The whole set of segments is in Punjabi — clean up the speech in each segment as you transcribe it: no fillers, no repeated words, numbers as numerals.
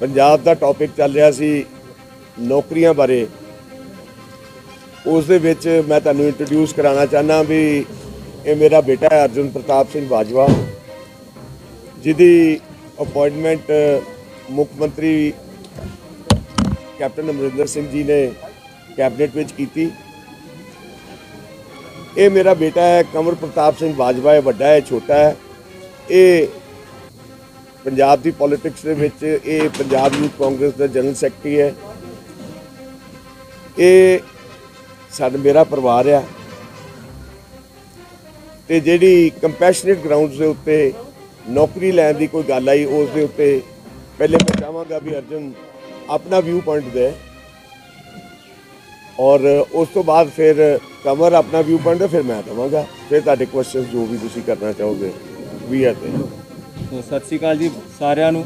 पंजाब का टॉपिक चल रहा सी नौकरियां बारे। उस दे विच मैं तुहानूं इंट्रोड्यूस कराना चाहना भी ये मेरा बेटा है अर्जुन प्रताप सिंह बाजवा, जिहदी अपॉइंटमेंट मुख्यमंत्री कैप्टन अमरिंदर सिंह जी ने कैबिनेट विच कीती। ये मेरा बेटा है कंवर प्रताप सिंह बाजवा है, वड्डा है छोटा है। ये पंजाब की पॉलिटिक्स दे विच ये पंजाब यूथ कांग्रेस का जनरल सैकटरी है। ये साडा मेरा परिवार है ते जिहड़ी कंपैशनेट ग्राउंड्स के उत्ते नौकरी लैण की कोई गल आई, उस दे उत्ते पहले मैं चाहांगा भी अर्जुन अपना व्यू पॉइंट दे और उस तो बाद फिर कंवर अपना व्यू पॉइंट दे, फिर मैं देवांगा, फिर तुहाडे क्वेश्चन जो भी तुसीं करना चाहोगे भी है। तो सत श्री अकाल जी सारिਆਂ ਨੂੰ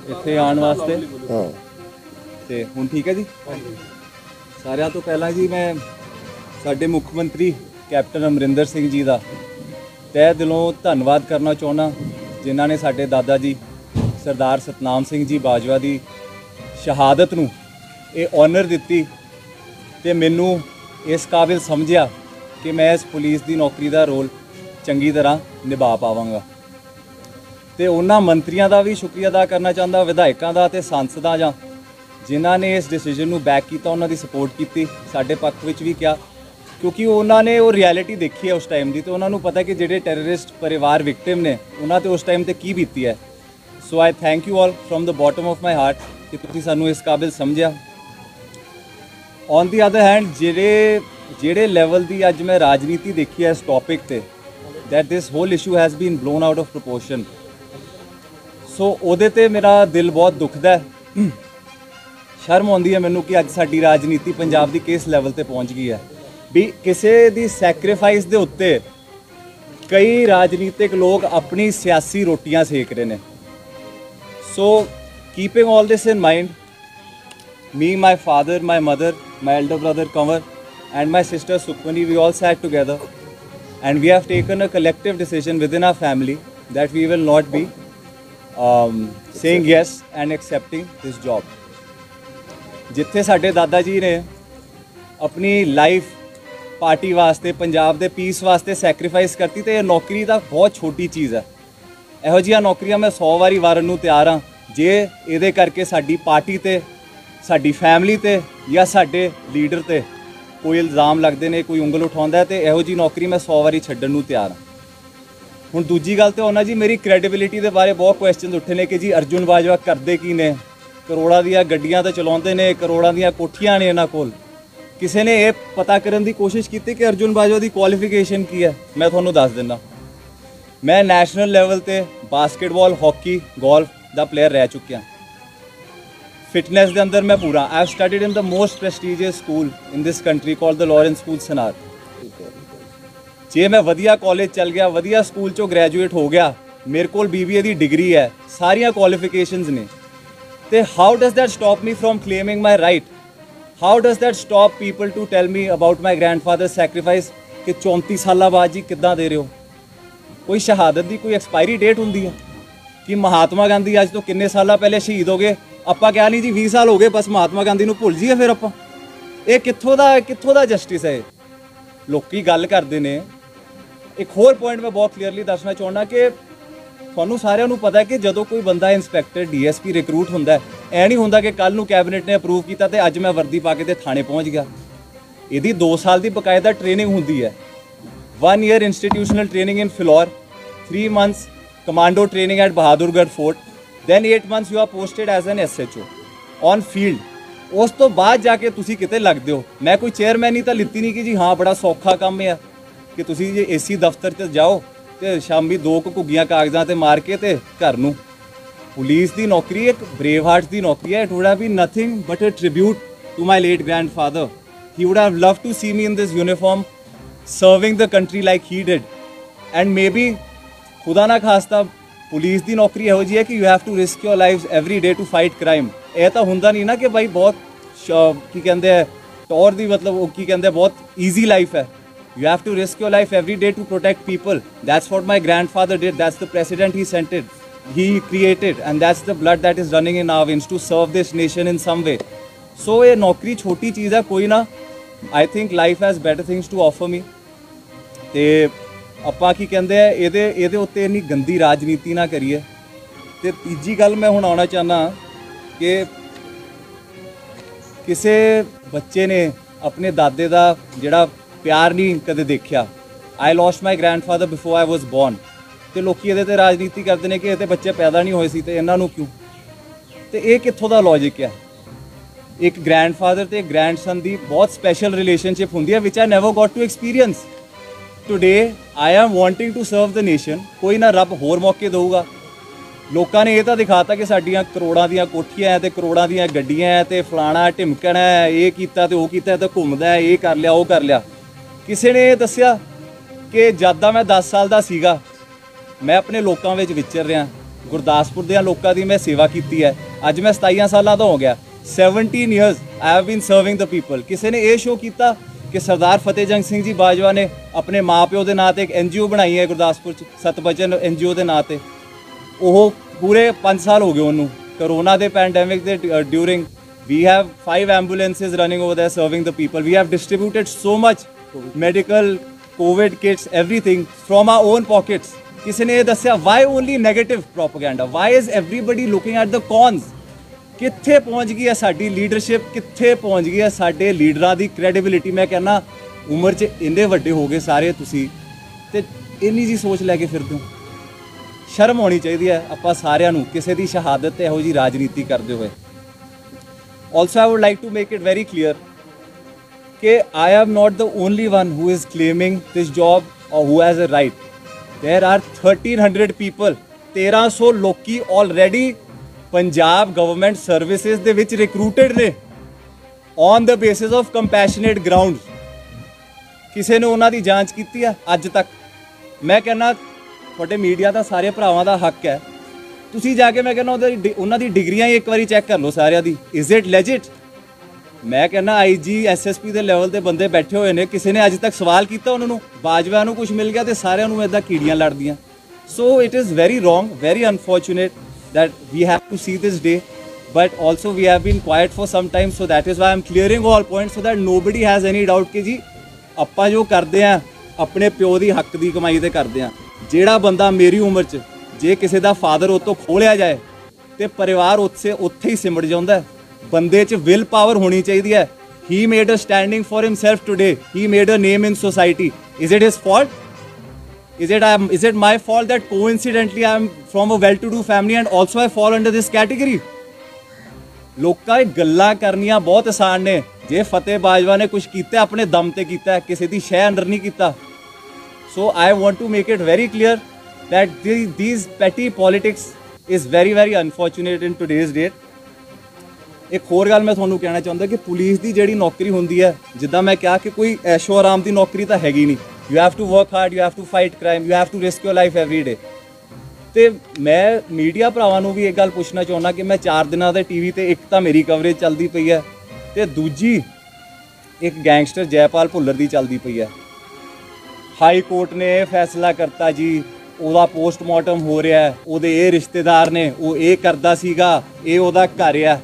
ਇੱਥੇ ਆਉਣ ਵਾਸਤੇ। हाँ ਤੇ ਹੁਣ ਠੀਕ ਹੈ ਜੀ। ਸਾਰਿਆਂ ਤੋਂ ਪਹਿਲਾਂ ਜੀ ਮੈਂ ਸਾਡੇ ਮੁੱਖ ਮੰਤਰੀ ਕੈਪਟਨ ਅਮਰਿੰਦਰ ਸਿੰਘ ਜੀ ਦਾ ਤਹਿ ਦਿਲੋਂ ਧੰਨਵਾਦ ਕਰਨਾ ਚਾਹੁੰਦਾ, ਜਿਨ੍ਹਾਂ ਨੇ ਸਾਡੇ ਦਾਦਾ ਜੀ ਸਰਦਾਰ ਸਤਨਾਮ ਸਿੰਘ ਜੀ ਬਾਜਵਾ ਦੀ ਸ਼ਹਾਦਤ ਨੂੰ ਇਹ ਆਨਰ ਦਿੱਤੀ ਤੇ ਮੈਨੂੰ ਇਸ ਕਾਬਿਲ ਸਮਝਿਆ ਕਿ ਮੈਂ ਇਸ ਪੁਲਿਸ ਦੀ ਨੌਕਰੀ ਦਾ ਰੋਲ ਚੰਗੀ ਤਰ੍ਹਾਂ ਨਿਭਾ ਪਾਵਾਂਗਾ। ਤੇ ਉਹਨਾਂ ਮੰਤਰੀਆਂ ਦਾ ਵੀ ਸ਼ੁਕਰੀਆ ਅਦਾ ਕਰਨਾ ਚਾਹੁੰਦਾ, ਵਿਧਾਇਕਾਂ ਦਾ ਤੇ ਸੰਸਦਾਂ ਜਾਂ ਜਿਨ੍ਹਾਂ ਨੇ ਇਸ ਡਿਸੀਜਨ ਨੂੰ ਬੈਕ ਕੀਤਾ, ਉਹਨਾਂ ਦੀ ਸਪੋਰਟ ਕੀਤੀ, ਸਾਡੇ ਪੱਖ ਵਿੱਚ ਵੀ ਕਿਹਾ, ਕਿਉਂਕਿ ਉਹਨਾਂ ਨੇ ਉਹ ਰਿਐਲਿਟੀ ਦੇਖੀ ਹੈ ਉਸ ਟਾਈਮ ਦੀ ਤੇ ਉਹਨਾਂ ਨੂੰ ਪਤਾ ਕਿ ਜਿਹੜੇ ਟੈਰਰਿਸਟ ਪਰਿਵਾਰ ਵਿਕਟਿਮ ਨੇ ਉਹਨਾਂ ਤੇ ਉਸ ਟਾਈਮ ਤੇ ਕੀ ਬੀਤੀ ਹੈ। So I thank you all from the bottom of my heart ਕਿ ਤੁਸੀਂ ਸਾਨੂੰ ਇਸ ਕਾਬਿਲ ਸਮਝਿਆ। ਔਨ ਦੀ ਅਦਰ ਹੈਂਡ ਜਿਹੜੇ ਲੈਵਲ ਦੀ ਅੱਜ ਮੈਂ ਰਾਜਨੀਤੀ ਦੇਖੀ ਹੈ ਇਸ ਟੌਪਿਕ ਤੇ, that this whole issue has been blown out of proportion, ਸੋ ਉਹਦੇ ਤੇ ਮੇਰਾ ਦਿਲ ਬਹੁਤ ਦੁਖਦਾ ਹੈ। ਸ਼ਰਮ ਆਉਂਦੀ ਹੈ ਮੈਨੂੰ ਕਿ ਅੱਜ ਸਾਡੀ ਰਾਜਨੀਤੀ ਪੰਜਾਬ ਦੀ ਕਿਸ ਲੈਵਲ ਤੇ ਪਹੁੰਚ ਗਈ ਹੈ ਵੀ ਕਿਸੇ ਦੀ ਸੈਕਰੀਫਾਈਸ ਦੇ ਉੱਤੇ ਕਈ ਰਾਜਨੀਤਿਕ ਲੋਕ ਆਪਣੀ ਸਿਆਸੀ ਰੋਟੀਆਂ ਸੇਕ ਰਹੇ ਨੇ। So keeping all this in mind, me, my father, my mother, my elder brother Kanwar and my sister Sukhmani, we all sat together and we have taken a collective decision within our family that we will not be saying yes and accepting this job. ਜਿੱਥੇ ਸਾਡੇ ਦਾਦਾ ਜੀ ਨੇ ਆਪਣੀ ਲਾਈਫ ਪਾਰਟੀ ਵਾਸਤੇ, ਪੰਜਾਬ ਦੇ ਪੀਸ ਵਾਸਤੇ ਸੈਕਰੀਫਾਈਸ ਕਰਤੀ ਤੇ ਇਹ ਨੌਕਰੀ ਤਾਂ ਬਹੁਤ ਛੋਟੀ ਚੀਜ਼ ਹੈ। ਇਹੋ ਜਿਹੀਆਂ ਨੌਕਰੀਆਂ ਮੈਂ 100 ਵਾਰੀ ਵਾਰਨ ਨੂੰ ਤਿਆਰ ਹਾਂ ਜੇ ਇਹਦੇ ਕਰਕੇ ਸਾਡੀ ਪਾਰਟੀ ਤੇ, ਸਾਡੀ ਫੈਮਿਲੀ ਤੇ ਜਾਂ ਸਾਡੇ ਲੀਡਰ ਤੇ ਕੋਈ ਇਲਜ਼ਾਮ ਲੱਗਦੇ ਨੇ, ਕੋਈ ਉਂਗਲ ਉਠਾਉਂਦਾ ਤੇ ਇਹੋ ਜਿਹੀ ਨੌਕਰੀ ਮੈਂ 100 ਵਾਰੀ ਛੱਡਣ ਨੂੰ ਤਿਆਰ ਹਾਂ। ਹੁਣ ਦੂਜੀ ਗੱਲ ਤੇ ਉਹਨਾਂ ਜੀ ਮੇਰੀ ਕ੍ਰੈਡੀਬਿਲਿਟੀ ਦੇ ਬਾਰੇ ਬਹੁਤ ਕੁਐਸਚਨਸ ਉੱਠੇ ਨੇ ਕਿ ਜੀ ਅਰਜੁਨ ਬਾਜਵਾ ਕਰਦੇ ਕੀ ਨੇ, ਕਰੋੜਾਂ ਦੀਆਂ ਗੱਡੀਆਂ ਤਾਂ ਚਲਾਉਂਦੇ ਨੇ, ਕਰੋੜਾਂ ਦੀਆਂ ਕੋਠੀਆਂ ਨੇ ਇਹਨਾਂ ਕੋਲ। ਕਿਸੇ ਨੇ ਇਹ ਪਤਾ ਕਰਨ ਦੀ ਕੋਸ਼ਿਸ਼ ਕੀਤੀ ਕਿ ਅਰਜੁਨ ਬਾਜਵਾ ਦੀ ਕੁਆਲੀਫਿਕੇਸ਼ਨ ਕੀ ਹੈ? ਮੈਂ ਤੁਹਾਨੂੰ ਦੱਸ ਦਿੰਦਾ, ਮੈਂ ਨੈਸ਼ਨਲ ਲੈਵਲ ਤੇ ਬਾਸਕਟਬਾਲ, ਹਾਕੀ, ਗੋਲਫ ਦਾ ਪਲੇਅਰ ਰਹਿ ਚੁੱਕਿਆ। ਫਿਟਨੈਸ ਦੇ ਅੰਦਰ ਮੈਂ ਪੂਰਾ, I have studied in the most prestigious school in this country called the Lawrence School Sanawar. ਜੇ ਮੈਂ ਵਧੀਆ ਕਾਲਜ ਚੱਲ ਗਿਆ, ਵਧੀਆ ਸਕੂਲ ਚੋਂ ਗ੍ਰੈਜੂਏਟ ਹੋ ਗਿਆ, ਮੇਰੇ ਕੋਲ BBA ਦੀ ਡਿਗਰੀ ਹੈ, ਸਾਰੀਆਂ ਕੁਆਲੀਫਿਕੇਸ਼ਨਸ ਨੇ, ਤੇ how does that stop me from claiming my right? How does that stop people to tell me about my grandfather sacrifice ਕਿ 34 ਸਾਲਾਂ ਬਾਅਦ ਜੀ ਕਿੱਦਾਂ ਦੇ ਰਹੇ ਹੋ? ਕੋਈ ਸ਼ਹਾਦਤ ਦੀ ਕੋਈ ਐਕਸਪਾਇਰੀ ਡੇਟ ਹੁੰਦੀ ਹੈ ਕਿ ਮਹਾਤਮਾ ਗਾਂਧੀ ਅੱਜ ਤੋਂ ਕਿੰਨੇ ਸਾਲਾਂ ਪਹਿਲੇ ਸ਼ਹੀਦ ਹੋ ਗਏ, ਆਪਾਂ ਕਹਿ ਨਹੀਂ ਜੀ 20 ਸਾਲ ਹੋ ਗਏ ਬਸ ਮਹਾਤਮਾ ਗਾਂਧੀ ਨੂੰ ਭੁੱਲ ਜਾਈਏ ਫਿਰ ਆਪਾਂ? ਇਹ ਕਿੱਥੋਂ ਦਾ ਜਸਟਿਸ ਹੈ? ਲੋਕੀ ਗੱਲ ਕਰਦੇ ਨੇ। ਇੱਕ ਹੋਰ ਪੁਆਇੰਟ ਮੈਂ ਬਹੁਤ ਕਲੀਅਰਲੀ ਦੱਸਣਾ ਚਾਹੁੰਦਾ ਕਿ ਤੁਹਾਨੂੰ ਸਾਰਿਆਂ ਨੂੰ ਪਤਾ ਹੈ ਕਿ ਜਦੋਂ ਕੋਈ ਬੰਦਾ ਇੰਸਪੈਕਟਰ, DSP ਰਿਕਰੂਟ ਹੁੰਦਾ, ਐ ਨਹੀਂ ਹੁੰਦਾ ਕਿ ਕੱਲ ਨੂੰ ਕੈਬਨਿਟ ਨੇ ਅਪਰੂਵ ਕੀਤਾ ਤੇ ਅੱਜ ਮੈਂ ਵਰਦੀ ਪਾ ਕੇ ਤੇ ਥਾਣੇ ਪਹੁੰਚ ਗਿਆ। ਇਹਦੀ 2 ਸਾਲ ਦੀ ਬਕਾਇਦਾ ਟ੍ਰੇਨਿੰਗ ਹੁੰਦੀ ਹੈ। 1 year institutional training in Phillaur, 3 months commando training at Bahadurgarh fort, then 8 months you are posted as an SHO on field। ਉਸ ਤੋਂ ਬਾਅਦ ਜਾ ਕੇ ਤੁਸੀਂ ਕਿਤੇ ਲੱਗਦੇ ਹੋ। ਮੈਂ ਕੋਈ ਚੇਅਰਮੈਨ ਹੀ ਤਾਂ ਲਿੱਤੀ ਨਹੀਂ ਕਿ ਜੀ ਹਾਂ ਬੜਾ ਸੌਖਾ ਕੰਮ ਹੈ ਕਿ ਤੁਸੀਂ ਜੇ AC ਦਫ਼ਤਰ 'ਚ ਜਾਓ ਤੇ ਸ਼ਾਮੀ 2 ਘੁੱਗੀਆਂ ਕਾਗਜ਼ਾਂ ਤੇ ਮਾਰ ਕੇ ਤੇ ਘਰ ਨੂੰ। ਪੁਲਿਸ ਦੀ ਨੌਕਰੀ ਇੱਕ ਬਰੇਵ ਹਾਰਟ ਦੀ ਨੌਕਰੀ ਹੈ। It would have been nothing but a tribute to my late grandfather. He would have loved to see me in this uniform serving the country like he did. And maybe ਖੁਦਾ ਨਾ ਖਾਸਤਾ ਪੁਲਿਸ ਦੀ ਨੌਕਰੀ ਇਹੋ ਜਿਹੀ ਹੈ ਕਿ you have to risk your life every day to fight crime. ਇਹ ਤਾਂ ਹੁੰਦਾ ਨਹੀਂ ਨਾ ਕਿ ਭਾਈ ਬਹੁਤ ਕੀ ਕਹਿੰਦੇ ਹੈ ਟੌਰ ਦੀ, ਮਤਲਬ ਉਹ ਕੀ ਕਹਿੰਦੇ ਬਹੁਤ ਈਜ਼ੀ ਲਾਈਫ ਹੈ। You have to risk your life every day to protect people. That's what my grandfather did. That's the precedent he set it. he created, and that's the blood that is running in our veins to serve this nation in some way. So ये नौकरी छोटी चीज़ है कोई ना. I think life has better things to offer me. ਤੇ ਆਪਾਂ ਕੀ ਕਹਿੰਦੇ ਆ ਇਹਦੇ ਉੱਤੇ ਇੰਨੀ ਗੰਦੀ ਰਾਜਨੀਤੀ ਨਾ ਕਰੀਏ. ਤੇ ਤੀਜੀ ਗੱਲ ਮੈਂ ਹੁਣ ਆਉਣਾ ਚਾਹੁੰਦਾ ਕਿ ਕਿਸੇ ਬੱਚੇ ਨੇ ਆਪਣੇ ਦਾਦੇ ਦਾ ਜਿਹੜਾ ਪਿਆਰ ਨਹੀਂ ਕਦੇ ਦੇਖਿਆ. I lost my grandfather before I was born. ਤੇ ਲੋਕੀ ਇਹਦੇ ਤੇ ਰਾਜਨੀਤੀ ਕਰਦੇ ਨੇ ਕਿ ਇਹ ਤੇ ਬੱਚੇ ਪੈਦਾ ਨਹੀਂ ਹੋਏ ਸੀ ਤੇ ਇਹਨਾਂ ਨੂੰ ਕਿਉਂ. ਤੇ ਇਹ ਕਿੱਥੋਂ ਦਾ ਲੌਜਿਕ ਹੈ. ਇੱਕ ਗ੍ਰੈਂਡਫਾਦਰ ਤੇ ਗ੍ਰੈਂਡਸਨ ਦੀ ਬਹੁਤ ਸਪੈਸ਼ਲ ਰਿਲੇਸ਼ਨਸ਼ਿਪ ਹੁੰਦੀ ਹੈ ਵਿਚ I never got to experience. Today I am wanting to serve the nation. ਕੋਈ ਨਾ ਰੱਬ ਹੋਰ ਮੌਕੇ ਦੇਊਗਾ. ਲੋਕਾਂ ਨੇ ਇਹ ਤਾਂ ਦਿਖਾਤਾ ਕਿ ਸਾਡੀਆਂ ਕਰੋੜਾਂ ਦੀਆਂ ਕੋਠੀਆਂ ਹੈ ਤੇ ਕਰੋੜਾਂ ਦੀਆਂ ਗੱਡੀਆਂ ਹੈ ਤੇ ਫਲਾਣਾ ਢਿਮਕਣਾ ਹੈ, ਇਹ ਕੀਤਾ ਤੇ ਉਹ ਕੀਤਾ ਤੇ ਘੁੰਮਦਾ ਹੈ, ਇਹ ਕਰ ਲਿਆ ਉਹ ਕਰ ਲਿਆ. ਕਿਸੇ ਨੇ ਇਹ ਦੱਸਿਆ ਕਿ ਜਦ ਦਾ ਮੈਂ 10 ਸਾਲ ਦਾ ਸੀਗਾ ਮੈਂ ਆਪਣੇ ਲੋਕਾਂ ਵਿੱਚ ਵਿਚਰ ਰਿਹਾ. ਗੁਰਦਾਸਪੁਰ ਦੇ ਲੋਕਾਂ ਦੀ ਮੈਂ ਸੇਵਾ ਕੀਤੀ ਹੈ. ਅੱਜ ਮੈਂ 27 ਸਾਲਾਂ ਦਾ ਹੋ ਗਿਆ. 17 years I have been serving the people. ਕਿਸੇ ਨੇ ਇਹ ਸ਼ੋਅ ਕੀਤਾ ਕਿ ਸਰਦਾਰ ਫਤਿਹ ਜੰਗ ਸਿੰਘ ਜੀ ਬਾਜਵਾ ਨੇ ਆਪਣੇ ਮਾਪਿਓ ਦੇ ਨਾਂ ਤੇ ਇੱਕ NGO ਬਣਾਈ ਹੈ ਗੁਰਦਾਸਪੁਰ 'ਚ, ਸਤਬਚਨ NGO ਦੇ ਨਾਂ ਤੇ. ਉਹ ਪੂਰੇ 5 ਸਾਲ ਹੋ ਗਏ ਉਹਨੂੰ. ਕਰੋਨਾ ਦੇ ਪੈਂਡੈਮਿਕ ਦੇ during we have 5 ambulances running over there serving the people. We have distributed so much medical COVID kits, everything from our own pockets. ਕਿਸੇ ਨੇ ਇਹ ਦੱਸਿਆ why only negative propaganda? Why is everybody looking at the cons? ਕਿੱਥੇ ਪਹੁੰਚ ਗਈ ਹੈ ਸਾਡੀ ਲੀਡਰਸ਼ਿਪ, ਕਿੱਥੇ ਪਹੁੰਚ ਗਈ ਹੈ ਸਾਡੇ ਲੀਡਰਾਂ ਦੀ ਕ੍ਰੈਡੀਬਿਲਿਟੀ. ਮੈਂ ਕਹਿੰਦਾ ਉਮਰ 'ਚ ਇੰਨੇ ਵੱਡੇ ਹੋ ਗਏ ਸਾਰੇ ਤੁਸੀਂ ਤੇ ਇੰਨੀ ਜੀ ਸੋਚ ਲੈ ਕੇ ਫਿਰਦੇ ਹੋ. ਸ਼ਰਮ ਹੋਣੀ ਚਾਹੀਦੀ ਹੈ ਆਪਾਂ ਸਾਰਿਆਂ ਨੂੰ ਕਿਸੇ ਦੀ ਸ਼ਹਾਦਤ ਤੇ ਇਹੋ ਜੀ ਰਾਜਨੀਤੀ ਕਰਦੇ ਹੋਏ. Also I would like to make it very clear ਕਿ I am not the only one who is claiming this job or who has a right. There are 1300 people, 1300 ਲੋਕੀ already ਪੰਜਾਬ ਗਵਰਨਮੈਂਟ ਸਰਵਿਸਿਜ਼ ਦੇ ਵਿੱਚ ਰਿਕਰੂਟਡ ਨੇ on the basis of compassionate grounds. ਕਿਸੇ ਨੇ ਉਹਨਾਂ ਦੀ ਜਾਂਚ ਕੀਤੀ ਹੈ ਅੱਜ ਤੱਕ? ਮੈਂ ਕਹਿੰਦਾ ਤੁਹਾਡੇ ਮੀਡੀਆ ਦਾ ਸਾਰੇ ਭਰਾਵਾਂ ਦਾ ਹੱਕ ਹੈ ਤੁਸੀਂ ਜਾ ਕੇ ਮੈਂ ਕਹਿੰਦਾ ਉਹਨਾਂ ਦੀ ਡਿਗਰੀਆਂ ਹੀ ਇੱਕ ਵਾਰੀ ਚੈੱਕ ਕਰ ਲਓ ਸਾਰਿਆਂ ਦੀ. Is it ਲੈਜਿਟ? ਮੈਂ ਕਹਿੰਦਾ IG SSP ਦੇ ਲੈਵਲ ਦੇ ਬੰਦੇ ਬੈਠੇ ਹੋਏ ਨੇ. ਕਿਸੇ ਨੇ ਅੱਜ ਤੱਕ ਸਵਾਲ ਕੀਤਾ ਉਹਨਾਂ ਨੂੰ? ਬਾਜਵਾ ਨੂੰ ਕੁਝ ਮਿਲ ਗਿਆ ਤੇ ਸਾਰਿਆਂ ਨੂੰ ਇੱਦਾਂ ਕੀੜੀਆਂ ਲੜਦੀਆਂ. So it is very wrong, very unfortunate that we have to see this day, but also we have been quiet for some time, so that is why I am clearing all points so that nobody has any doubt ਕਿ ਜੀ ਆਪਾਂ ਜੋ ਕਰਦੇ ਆ ਆਪਣੇ ਪਿਓ ਦੀ ਹੱਕ ਦੀ ਕਮਾਈ ਤੇ ਕਰਦੇ ਆ. ਜਿਹੜਾ ਬੰਦਾ ਮੇਰੀ ਉਮਰ 'ਚ ਜੇ ਕਿਸੇ ਦਾ ਫਾਦਰ ਉਹ ਤੋਂ ਖੋਲਿਆ ਜਾਏ ਤੇ ਪਰਿਵਾਰ ਉੱਥੇ ਹੀ ਸਿਮਟ ਜਾਂਦਾ. ਬੰਦੇ 'ਚ ਵਿਲ ਪਾਵਰ ਹੋਣੀ ਚਾਹੀਦੀ ਹੈ. he made a standing for himself today, he made a name in society. Is it his fault? Is it my fault that coincidentally I am from a well-to-do family and also I fall under this category? ਲੋਕਾਂ ਇਹ ਗੱਲਾਂ ਕਰਨੀਆਂ ਬਹੁਤ ਆਸਾਨ ਨੇ. ਜੇ ਫਤਿਹ ਬਾਜਵਾ ਨੇ ਕੁਝ ਕੀਤਾ ਆਪਣੇ ਦਮ ਤੇ ਕੀਤਾ, ਕਿਸੇ ਦੀ ਸ਼ੈ ਅੰਡਰ ਨਹੀਂ ਕੀਤਾ. So I want to make it very clear that these petty politics is very very unfortunate in today's date. ਇੱਕ ਹੋਰ ਗੱਲ ਮੈਂ ਤੁਹਾਨੂੰ ਕਹਿਣਾ ਚਾਹੁੰਦਾ ਕਿ ਪੁਲਿਸ ਦੀ ਜਿਹੜੀ ਨੌਕਰੀ ਹੁੰਦੀ ਹੈ, ਜਿੱਦਾਂ ਮੈਂ ਕਿਹਾ ਕਿ ਕੋਈ ਐਸ਼ੋ ਆਰਾਮ ਦੀ ਨੌਕਰੀ ਤਾਂ ਹੈਗੀ ਨਹੀਂ. You have to work hard, you have to fight crime, you have to risk your life every day. ਤੇ ਮੈਂ ਮੀਡੀਆ ਭਰਾਵਾਂ ਨੂੰ ਵੀ ਇਹ ਗੱਲ ਪੁੱਛਣਾ ਚਾਹੁੰਦਾ ਕਿ ਮੈਂ 4 ਦਿਨਾਂ ਦੇ TV ਤੇ ਇੱਕ ਤਾਂ ਮੇਰੀ ਕਵਰੇਜ ਚੱਲਦੀ ਪਈ ਹੈ ਤੇ ਦੂਜੀ ਇੱਕ ਗੈਂਗਸਟਰ ਜੈਪਾਲ ਭੁੱਲਰ ਦੀ ਚੱਲਦੀ ਪਈ ਹੈ. ਹਾਈ ਕੋਰਟ ਨੇ ਇਹ ਫੈਸਲਾ ਕਰਤਾ ਜੀ ਉਹਦਾ ਪੋਸਟਮਾਰਟਮ ਹੋ ਰਿਹਾ, ਉਹਦੇ ਇਹ ਰਿਸ਼ਤੇਦਾਰ ਨੇ, ਉਹ ਇਹ ਕਰਦਾ ਸੀਗਾ, ਇਹ ਉਹਦਾ ਘਰ ਆ,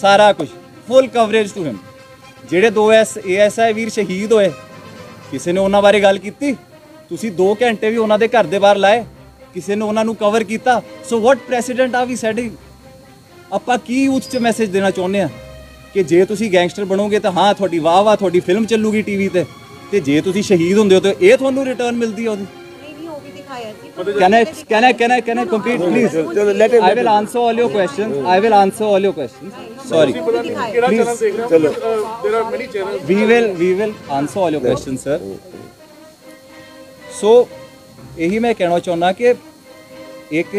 ਸਾਰਾ ਕੁਝ ਫੁੱਲ ਕਵਰੇਜ ਟੂ ਹਿਮ. ਜਿਹੜੇ 2 ASI ਵੀਰ ਸ਼ਹੀਦ ਹੋਏ ਕਿਸੇ ਨੇ ਉਹਨਾਂ ਬਾਰੇ ਗੱਲ ਕੀਤੀ? ਤੁਸੀਂ 2 ਘੰਟੇ ਵੀ ਉਹਨਾਂ ਦੇ ਘਰ ਦੇ ਬਾਹਰ ਲਾਏ, ਕਿਸੇ ਨੇ ਉਹਨਾਂ ਨੂੰ ਕਵਰ ਕੀਤਾ? ਸੋ ਵਾਟ ਪ੍ਰੈਸੀਡੈਂਟ ਆ ਵੀ ਸੈਟਿੰਗ? ਆਪਾਂ ਕੀ ਯੂਥ 'ਚ ਮੈਸੇਜ ਦੇਣਾ ਚਾਹੁੰਦੇ ਆ ਕਿ ਜੇ ਤੁਸੀਂ ਗੈਂਗਸਟਰ ਬਣੋਗੇ ਤਾਂ ਹਾਂ ਤੁਹਾਡੀ ਵਾਹ ਤੁਹਾਡੀ ਫਿਲਮ ਚੱਲੂਗੀ TV ਤੇ ਜੇ ਤੁਸੀਂ ਸ਼ਹੀਦ ਹੁੰਦੇ ਹੋ ਤਾਂ ਇਹ ਤੁਹਾਨੂੰ ਰਿਟਰਨ ਮਿਲਦੀ ਹੈ ਉਹਦੀ? Can I complete please? I will answer all your questions. Sorry. Please. ਚਲੋ We will answer all your questions, sir. So ਇਹੀ ਮੈਂ ਕਹਿਣਾ ਚਾਹੁੰਦਾ ਕਿ ਇੱਕ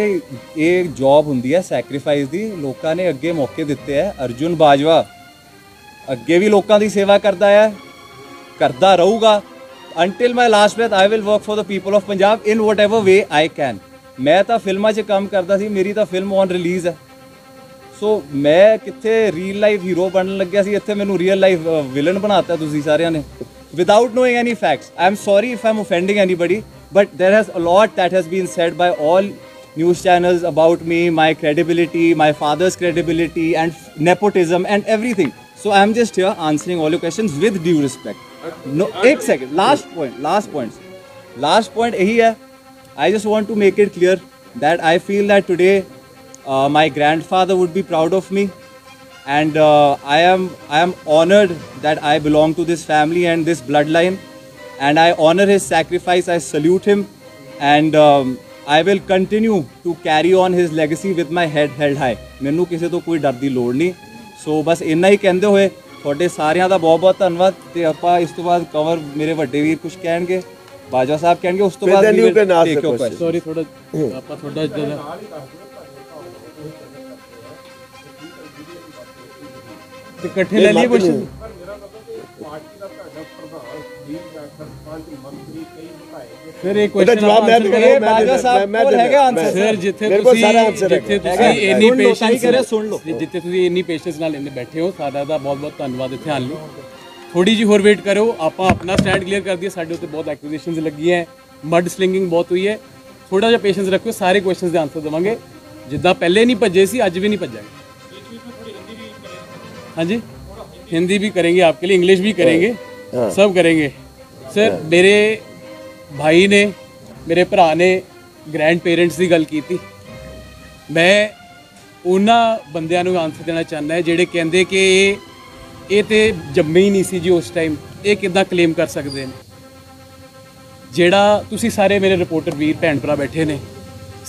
ਜੌਬ ਹੁੰਦੀ ਹੈ ਸੈਕਰੀਫਾਈਸ ਦੀ. ਲੋਕਾਂ ਨੇ ਅੱਗੇ ਮੌਕੇ ਦਿੱਤੇ ਹੈ. ਅਰਜੁਨ ਬਾਜਵਾ ਅੱਗੇ ਵੀ ਲੋਕਾਂ ਦੀ ਸੇਵਾ ਕਰਦਾ ਹੈ, ਕਰਦਾ ਰਹੂਗਾ. Until my last breath, I will work for the people of Punjab in whatever way I can. ਮੈਂ ਤਾਂ ਫਿਲਮਾਂ 'ਚ ਕੰਮ ਕਰਦਾ ਸੀ, ਮੇਰੀ ਤਾਂ ਫਿਲਮ ਔਨ ਰਿਲੀਜ਼ ਹੈ. ਸੋ ਮੈਂ ਕਿੱਥੇ ਰੀਅਲ ਲਾਈਫ ਹੀਰੋ ਬਣਨ ਲੱਗਿਆ ਸੀ, ਇੱਥੇ ਮੈਨੂੰ ਰੀਅਲ ਲਾਈਫ ਵਿਲਨ ਬਣਾਤਾ ਤੁਸੀਂ ਸਾਰਿਆਂ ਨੇ without knowing any facts. I am sorry if I am offending anybody, but there has a lot that has been said by all news channels about me, my credibility, my father's credibility, and nepotism and everything. So I am just here answering all your questions with due respect. No, एक second. Last point यही है. I just want to make it clear that I feel that today my grandfather would be proud of me, and I am honored that I belong to this family and this bloodline, and I honor his sacrifice. I salute him, and I will continue to carry on his legacy with my head held high. ਮੈਨੂੰ ਕਿਸੇ ਤੋਂ ਕੋਈ ਡਰ ਦੀ ਲੋੜ ਨਹੀਂ. ਸੋ ਬਸ ਇੰਨਾ ਹੀ ਕਹਿੰਦੇ ਹੋਏ ਤੁਹਾਡੇ ਸਾਰਿਆਂ ਦਾ ਬਹੁਤ ਬਹੁਤ ਧੰਨਵਾਦ. ਤੇ ਆਪਾਂ ਇਸ ਤੋਂ ਬਾਅਦ ਕਵਰ ਮੇਰੇ ਵੱਡੇ ਵੀਰ ਕੁਝ ਕਹਿਣਗੇ, ਬਾਜਵਾ ਸਾਹਿਬ ਕਹਿਣਗੇ, ਉਸ ਤੋਂ ਬਾਅਦ ਵੀ ਸੌਰੀ ਥੋੜਾ ਆਪਾਂ ਤੁਹਾਡਾ ਇਕੱਠੇ ਲੈ ਲਈਏ ਕੁਐਸਚਨ. ਫਿਰ ਇੱਕ ਕੁਐਸਚਨ ਜਵਾਬ ਮੈਂ ਦੇ ਬਾਜਵਾ ਸਾਹਿਬ ਕੋਲ ਹੈਗਾ ਆਨਸਰ. ਸਰ ਜਿੱਥੇ ਤੁਸੀਂ ਇੰਨੀ ਪੇਸ਼ੈਂਸ ਨਾਲ ਇੰਨੇ ਬੈਠੇ ਹੋ, ਸਾਡਾ ਦਾ ਬਹੁਤ ਬਹੁਤ ਧੰਨਵਾਦ ਇੱਥੇ ਆਉਣ ਲਈ. ਥੋੜੀ ਜਿਹੀ ਹੋਰ ਵੇਟ ਕਰੋ, ਆਪਾਂ ਆਪਣਾ ਸਟੈਂਡ ਕਲੀਅਰ ਕਰ ਦਈਏ. ਸਾਡੇ ਉੱਤੇ ਬਹੁਤ ਐਕੁਜ਼ੀਸ਼ਨਸ ਲੱਗੀਆਂ, ਮਡ ਸਲਿੰਗਿੰਗ ਬਹੁਤ ਹੋਈ ਹੈ. ਥੋੜਾ ਜਿਹਾ ਪੇਸ਼ੈਂਸ ਰੱਖੋ, ਸਾਰੇ ਕੁਐਸਚਨਸ ਦੇ ਆਨਸਰ ਦੇਵਾਂਗੇ. ਜਿੱਦਾਂ ਪਹਿਲੇ ਨਹੀਂ ਭੱਜੇ ਸੀ, ਅੱਜ ਵੀ नहीं ਭੱਜਾਂਗੇ. हाँ जी, हिंदी भी करेंगे आपके लिए, इंग्लिश भी करेंगे, सब करेंगे. सर मेरे भाई ने, मेरे भरा ने ग्रैंड पेरेंट्स की गल की थी. मैं उन्होंने बंदियां नूं आंसर देना चाहना है जिहड़े कहंदे कि ये तो जम्मे ही नहीं सी जी उस टाइम, ये किद्दां क्लेम कर सकते हैं. जिहड़ा तुसीं सारे मेरे रिपोर्टर वीर भैन भरा बैठे ने,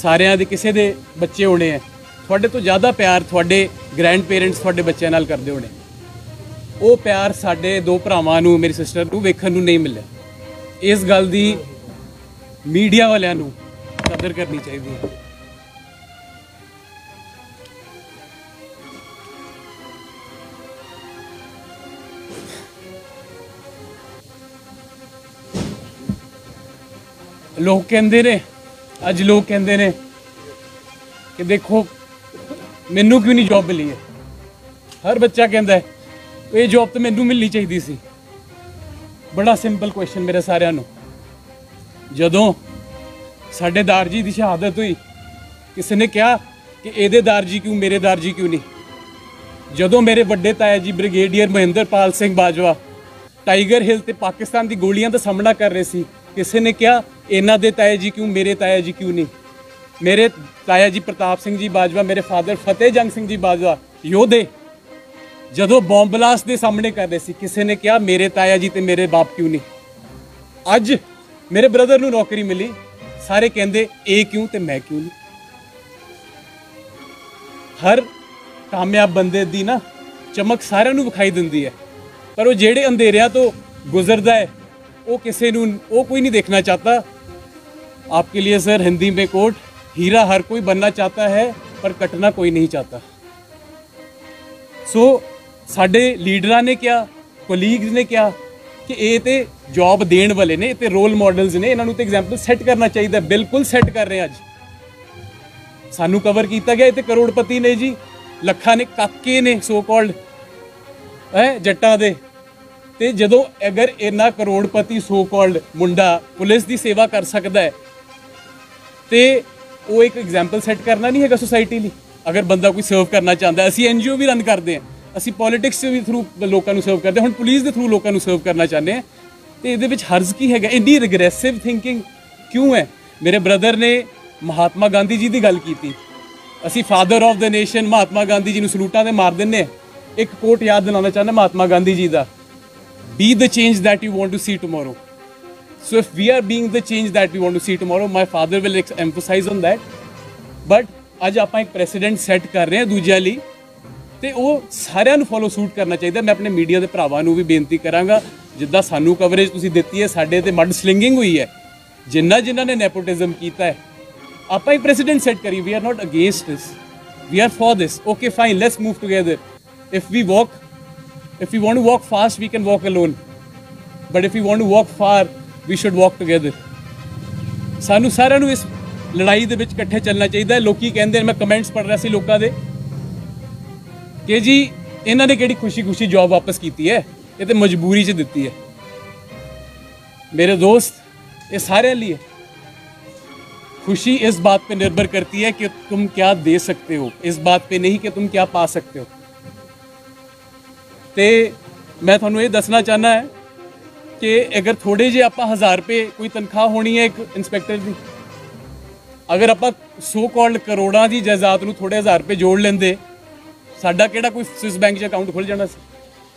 सारियां दे किसे दे बच्चे होने हैं, ਤੁਹਾਡੇ ਤੋਂ ਜ਼ਿਆਦਾ ਪਿਆਰ ਤੁਹਾਡੇ ਗ੍ਰੈਂਡ ਪੇਰੈਂਟਸ ਤੁਹਾਡੇ ਬੱਚਿਆਂ ਨਾਲ ਕਰਦੇ ਹੋਣੇ. ਉਹ ਪਿਆਰ ਸਾਡੇ ਦੋ ਭਰਾਵਾਂ ਨੂੰ, ਮੇਰੀ ਸਿਸਟਰ ਨੂੰ ਵੇਖਣ ਨੂੰ ਨਹੀਂ ਮਿਲਿਆ. ਇਸ ਗੱਲ ਦੀ ਮੀਡੀਆ ਵਾਲਿਆਂ ਨੂੰ ਕਦਰ ਕਰਨੀ ਚਾਹੀਦੀ ਹੈ. ਲੋਕ ਕਹਿੰਦੇ ਨੇ, ਅੱਜ ਲੋਕ ਕਹਿੰਦੇ ਨੇ ਕਿ ਦੇਖੋ ਮੈਨੂੰ ਕਿਉਂ ਨਹੀਂ ਜੌਬ ਮਿਲੀ ਹੈ. ਹਰ ਬੱਚਾ ਕਹਿੰਦਾ ਹੈ ਇਹ ਜੌਬ ਤਾਂ ਮੈਨੂੰ ਮਿਲਣੀ ਚਾਹੀਦੀ ਸੀ. ਬੜਾ ਸਿੰਪਲ ਕੁਐਸਚਨ ਮੇਰੇ ਸਾਰਿਆਂ ਨੂੰ. ਜਦੋਂ ਸਾਡੇ ਦਾਰ ਜੀ ਦੀ ਸ਼ਹਾਦਤ ਹੋਈ, ਕਿਸੇ ਨੇ ਕਿਹਾ ਕਿ ਇਹਦੇ ਦਾਰ ਜੀ ਕਿਉਂ, ਮੇਰੇ ਦਾਰ ਜੀ ਕਿਉਂ ਨਹੀਂ. ਜਦੋਂ ਮੇਰੇ ਵੱਡੇ ਤਾਇਆ ਜੀ ਬ੍ਰਿਗੇਡੀਅਰ ਮਹਿੰਦਰਪਾਲ ਸਿੰਘ ਬਾਜਵਾ ਟਾਈਗਰ ਹਿੱਲ ਤੇ ਪਾਕਿਸਤਾਨ ਦੀ ਗੋਲੀਆਂ ਦਾ ਸਾਹਮਣਾ ਕਰ ਰਹੇ ਸੀ, ਕਿਸੇ ਨੇ ਕਿਹਾ ਇਹਨਾਂ ਦੇ ਤਾਇਆ ਜੀ ਕਿਉਂ, ਮੇਰੇ ਤਾਇਆ ਜੀ ਕਿਉਂ ਨਹੀਂ. ਮੇਰੇ ਤਾਇਆ ਜੀ ਪ੍ਰਤਾਪ ਸਿੰਘ ਜੀ ਬਾਜਵਾ, ਮੇਰੇ ਫਾਦਰ ਫਤਿਹ ਜੰਗ ਸਿੰਘ ਜੀ ਬਾਜਵਾ ਯੋਧੇ ਜਦੋਂ ਬੰਬ ਬਲਾਸਟ ਦੇ ਸਾਹਮਣੇ ਕਰ ਰਹੇ ਸੀ, ਕਿਸੇ ਨੇ ਕਿਹਾ ਮੇਰੇ ਤਾਇਆ ਜੀ ਤੇ ਮੇਰੇ ਬਾਪ ਕਿਉਂ ਨਹੀਂ. ਅੱਜ ਮੇਰੇ ਬ੍ਰਦਰ ਨੂੰ ਨੌਕਰੀ ਮਿਲੀ, ਸਾਰੇ ਕਹਿੰਦੇ ਇਹ ਕਿਉਂ ਤੇ ਮੈਂ ਕਿਉਂ ਨਹੀਂ. ਹਰ ਕਾਮਯਾਬ ਬੰਦੇ ਦੀ ਨਾ ਚਮਕ ਸਾਰਿਆਂ ਨੂੰ ਵਿਖਾਈ ਦਿੰਦੀ ਹੈ, ਪਰ ਉਹ ਜਿਹੜੇ ਅੰਧੇਰਿਆਂ ਤੋਂ ਗੁਜ਼ਰਦਾ ਹੈ ਉਹ ਕਿਸੇ ਨੂੰ, ਉਹ ਕੋਈ नहीं देखना चाहता. आपके लिए सर हिंदी में कोट, हीरा हर कोई बनना चाहता है पर कटना कोई नहीं चाहता. सो साडे लीडरां ने क्या, कोलीग्स ने क्या कि ये तो जॉब देने वाले ने, ये रोल मॉडल्स ने, इन्होंने तो एग्जाम्पल सैट करना चाहिए. बिल्कुल सैट कर रहे हैं. अज सानू कवर किया गया, ये करोड़पति ने जी, ਲੱਖਾਂ ने काके ने सो कॉल्ड है जट्टां दे. ਤੇ ਜਦੋਂ ਅਗਰ ਇਹਨਾਂ ਕਰੋੜਪਤੀ ਸੋ ਕਾਲਡ ਮੁੰਡਾ ਪੁਲਿਸ ਦੀ ਸੇਵਾ ਕਰ ਸਕਦਾ ਹੈ ਤੇ ਉਹ ਇੱਕ ਐਗਜ਼ਾਮਪਲ ਸੈੱਟ ਕਰਨਾ ਨਹੀਂ ਹੈਗਾ ਸੋਸਾਇਟੀ ਲਈ. ਅਗਰ ਬੰਦਾ ਕੋਈ ਸਰਵ ਕਰਨਾ ਚਾਹੁੰਦਾ, ਅਸੀਂ ਐਨਜੀਓ ਵੀ ਰਨ ਕਰਦੇ ਹਾਂ, ਅਸੀਂ ਪੋਲਿਟਿਕਸ ਵੀ ਥਰੂ ਲੋਕਾਂ ਨੂੰ ਸਰਵ ਕਰਦੇ, ਹੁਣ ਪੁਲਿਸ ਦੇ ਥਰੂ ਲੋਕਾਂ ਨੂੰ ਸਰਵ ਕਰਨਾ ਚਾਹੁੰਦੇ ਹਾਂ. ਤੇ ਇਹਦੇ ਵਿੱਚ ਹਰਜ਼ ਕੀ ਹੈਗਾ? ਇੰਨੀ ਰਿਗਰੈਸਿਵ ਥਿੰਕਿੰਗ ਕਿਉਂ ਹੈ? ਮੇਰੇ ਬ੍ਰਦਰ ਨੇ ਮਹਾਤਮਾ ਗਾਂਧੀ ਜੀ ਦੀ ਗੱਲ ਕੀਤੀ. ਅਸੀਂ father of the nation Mahatma Gandhi ji ਨੂੰ ਸਲੂਟਾਂ ਤੇ ਮਾਰ ਦਿੰਦੇ. ਇੱਕ ਕੋਟ ਯਾਦ ਦਿਲਾਉਣਾ ਚਾਹੁੰਦਾ ਮਹਾਤਮਾ ਗਾਂਧੀ ਜੀ ਦਾ, be the change that you want to see tomorrow. So if we are being the change that we want to see tomorrow, my father will emphasize on that. But ਅੱਜ ਆਪਾਂ ਇੱਕ ਪ੍ਰੈਸੀਡੈਂਟ ਸੈੱਟ ਕਰ ਰਹੇ ਹਾਂ ਦੂਜਿਆਂ ਲਈ, ਤੇ ਉਹ ਸਾਰਿਆਂ ਨੂੰ ਫੋਲੋ ਸੂਟ ਕਰਨਾ ਚਾਹੀਦਾ. ਮੈਂ ਆਪਣੇ ਮੀਡੀਆ ਦੇ ਭਰਾਵਾਂ ਨੂੰ ਵੀ ਬੇਨਤੀ ਕਰਾਂਗਾ, ਜਿੱਦਾਂ ਸਾਨੂੰ ਕਵਰੇਜ ਤੁਸੀਂ ਦਿੱਤੀ ਹੈ, ਸਾਡੇ ਤੇ ਮਡ ਸਲਿੰਗਿੰਗ ਹੋਈ ਹੈ, ਜਿਨ੍ਹਾਂ ਨੇ ਨੈਪੋਟਿਜ਼ਮ ਕੀਤਾ ਹੈ, ਆਪਾਂ ਇੱਕ ਪ੍ਰੈਸੀਡੈਂਟ ਸੈੱਟ ਕਰੀਏ. We are not against this, we are for this. Okay fine, let's move together. If we want to walk fast, we can walk alone. But if we want to walk far, we should walk together. ਸਾਨੂੰ ਸਾਰਿਆਂ ਨੂੰ ਇਸ ਲੜਾਈ ਦੇ ਵਿੱਚ ਇਕੱਠੇ ਚੱਲਣਾ ਚਾਹੀਦਾ ਹੈ. ਲੋਕੀ ਕਹਿੰਦੇ ਨੇ, ਮੈਂ ਕਮੈਂਟਸ ਪੜ੍ਹ ਰਿਹਾ ਸੀ ਲੋਕਾਂ ਦੇ ਕਿ ਜੀ ਇਹਨਾਂ ਨੇ ਕਿਹੜੀ ਖੁਸ਼ੀ ਜੌਬ ਵਾਪਸ ਕੀਤੀ ਹੈ, ਇਹ ਤੇ ਮਜਬੂਰੀ 'ਚ ਦਿੱਤੀ ਹੈ. ਮੇਰੇ ਦੋਸਤ, ਇਹ ਸਾਰਿਆਂ ਲਈ ਹੈ. खुशी इस बात पे निर्भर करती है कि तुम क्या दे सकते हो, इस बात पे नहीं कि तुम क्या पा सकते हो। ਤੇ मैं ਤੁਹਾਨੂੰ ਇਹ ਦੱਸਣਾ ਚਾਹਨਾ ਹੈ ਕਿ ਅਗਰ ਥੋੜੇ ਜਿਹੇ ਆਪਾਂ 1000 ਰੁਪਏ ਕੋਈ ਤਨਖਾਹ ਹੋਣੀ ਹੈ ਇੱਕ ਇੰਸਪੈਕਟਰ ਦੀ, ਅਗਰ ਆਪਾਂ ਸੋ ਕਾਲਡ ਕਰੋੜਾਂ ਦੀ ਜਾਇਦਾਦ ਨੂੰ ਥੋੜੇ 1000 ਰੁਪਏ ਜੋੜ ਲੈਂਦੇ, ਸਾਡਾ ਕਿਹੜਾ ਕੋਈ ਸਵਿਸ ਬੈਂਕ 'ਚ ਅਕਾਊਂਟ ਖੁੱਲ ਜਾਣਾ ਸੀ?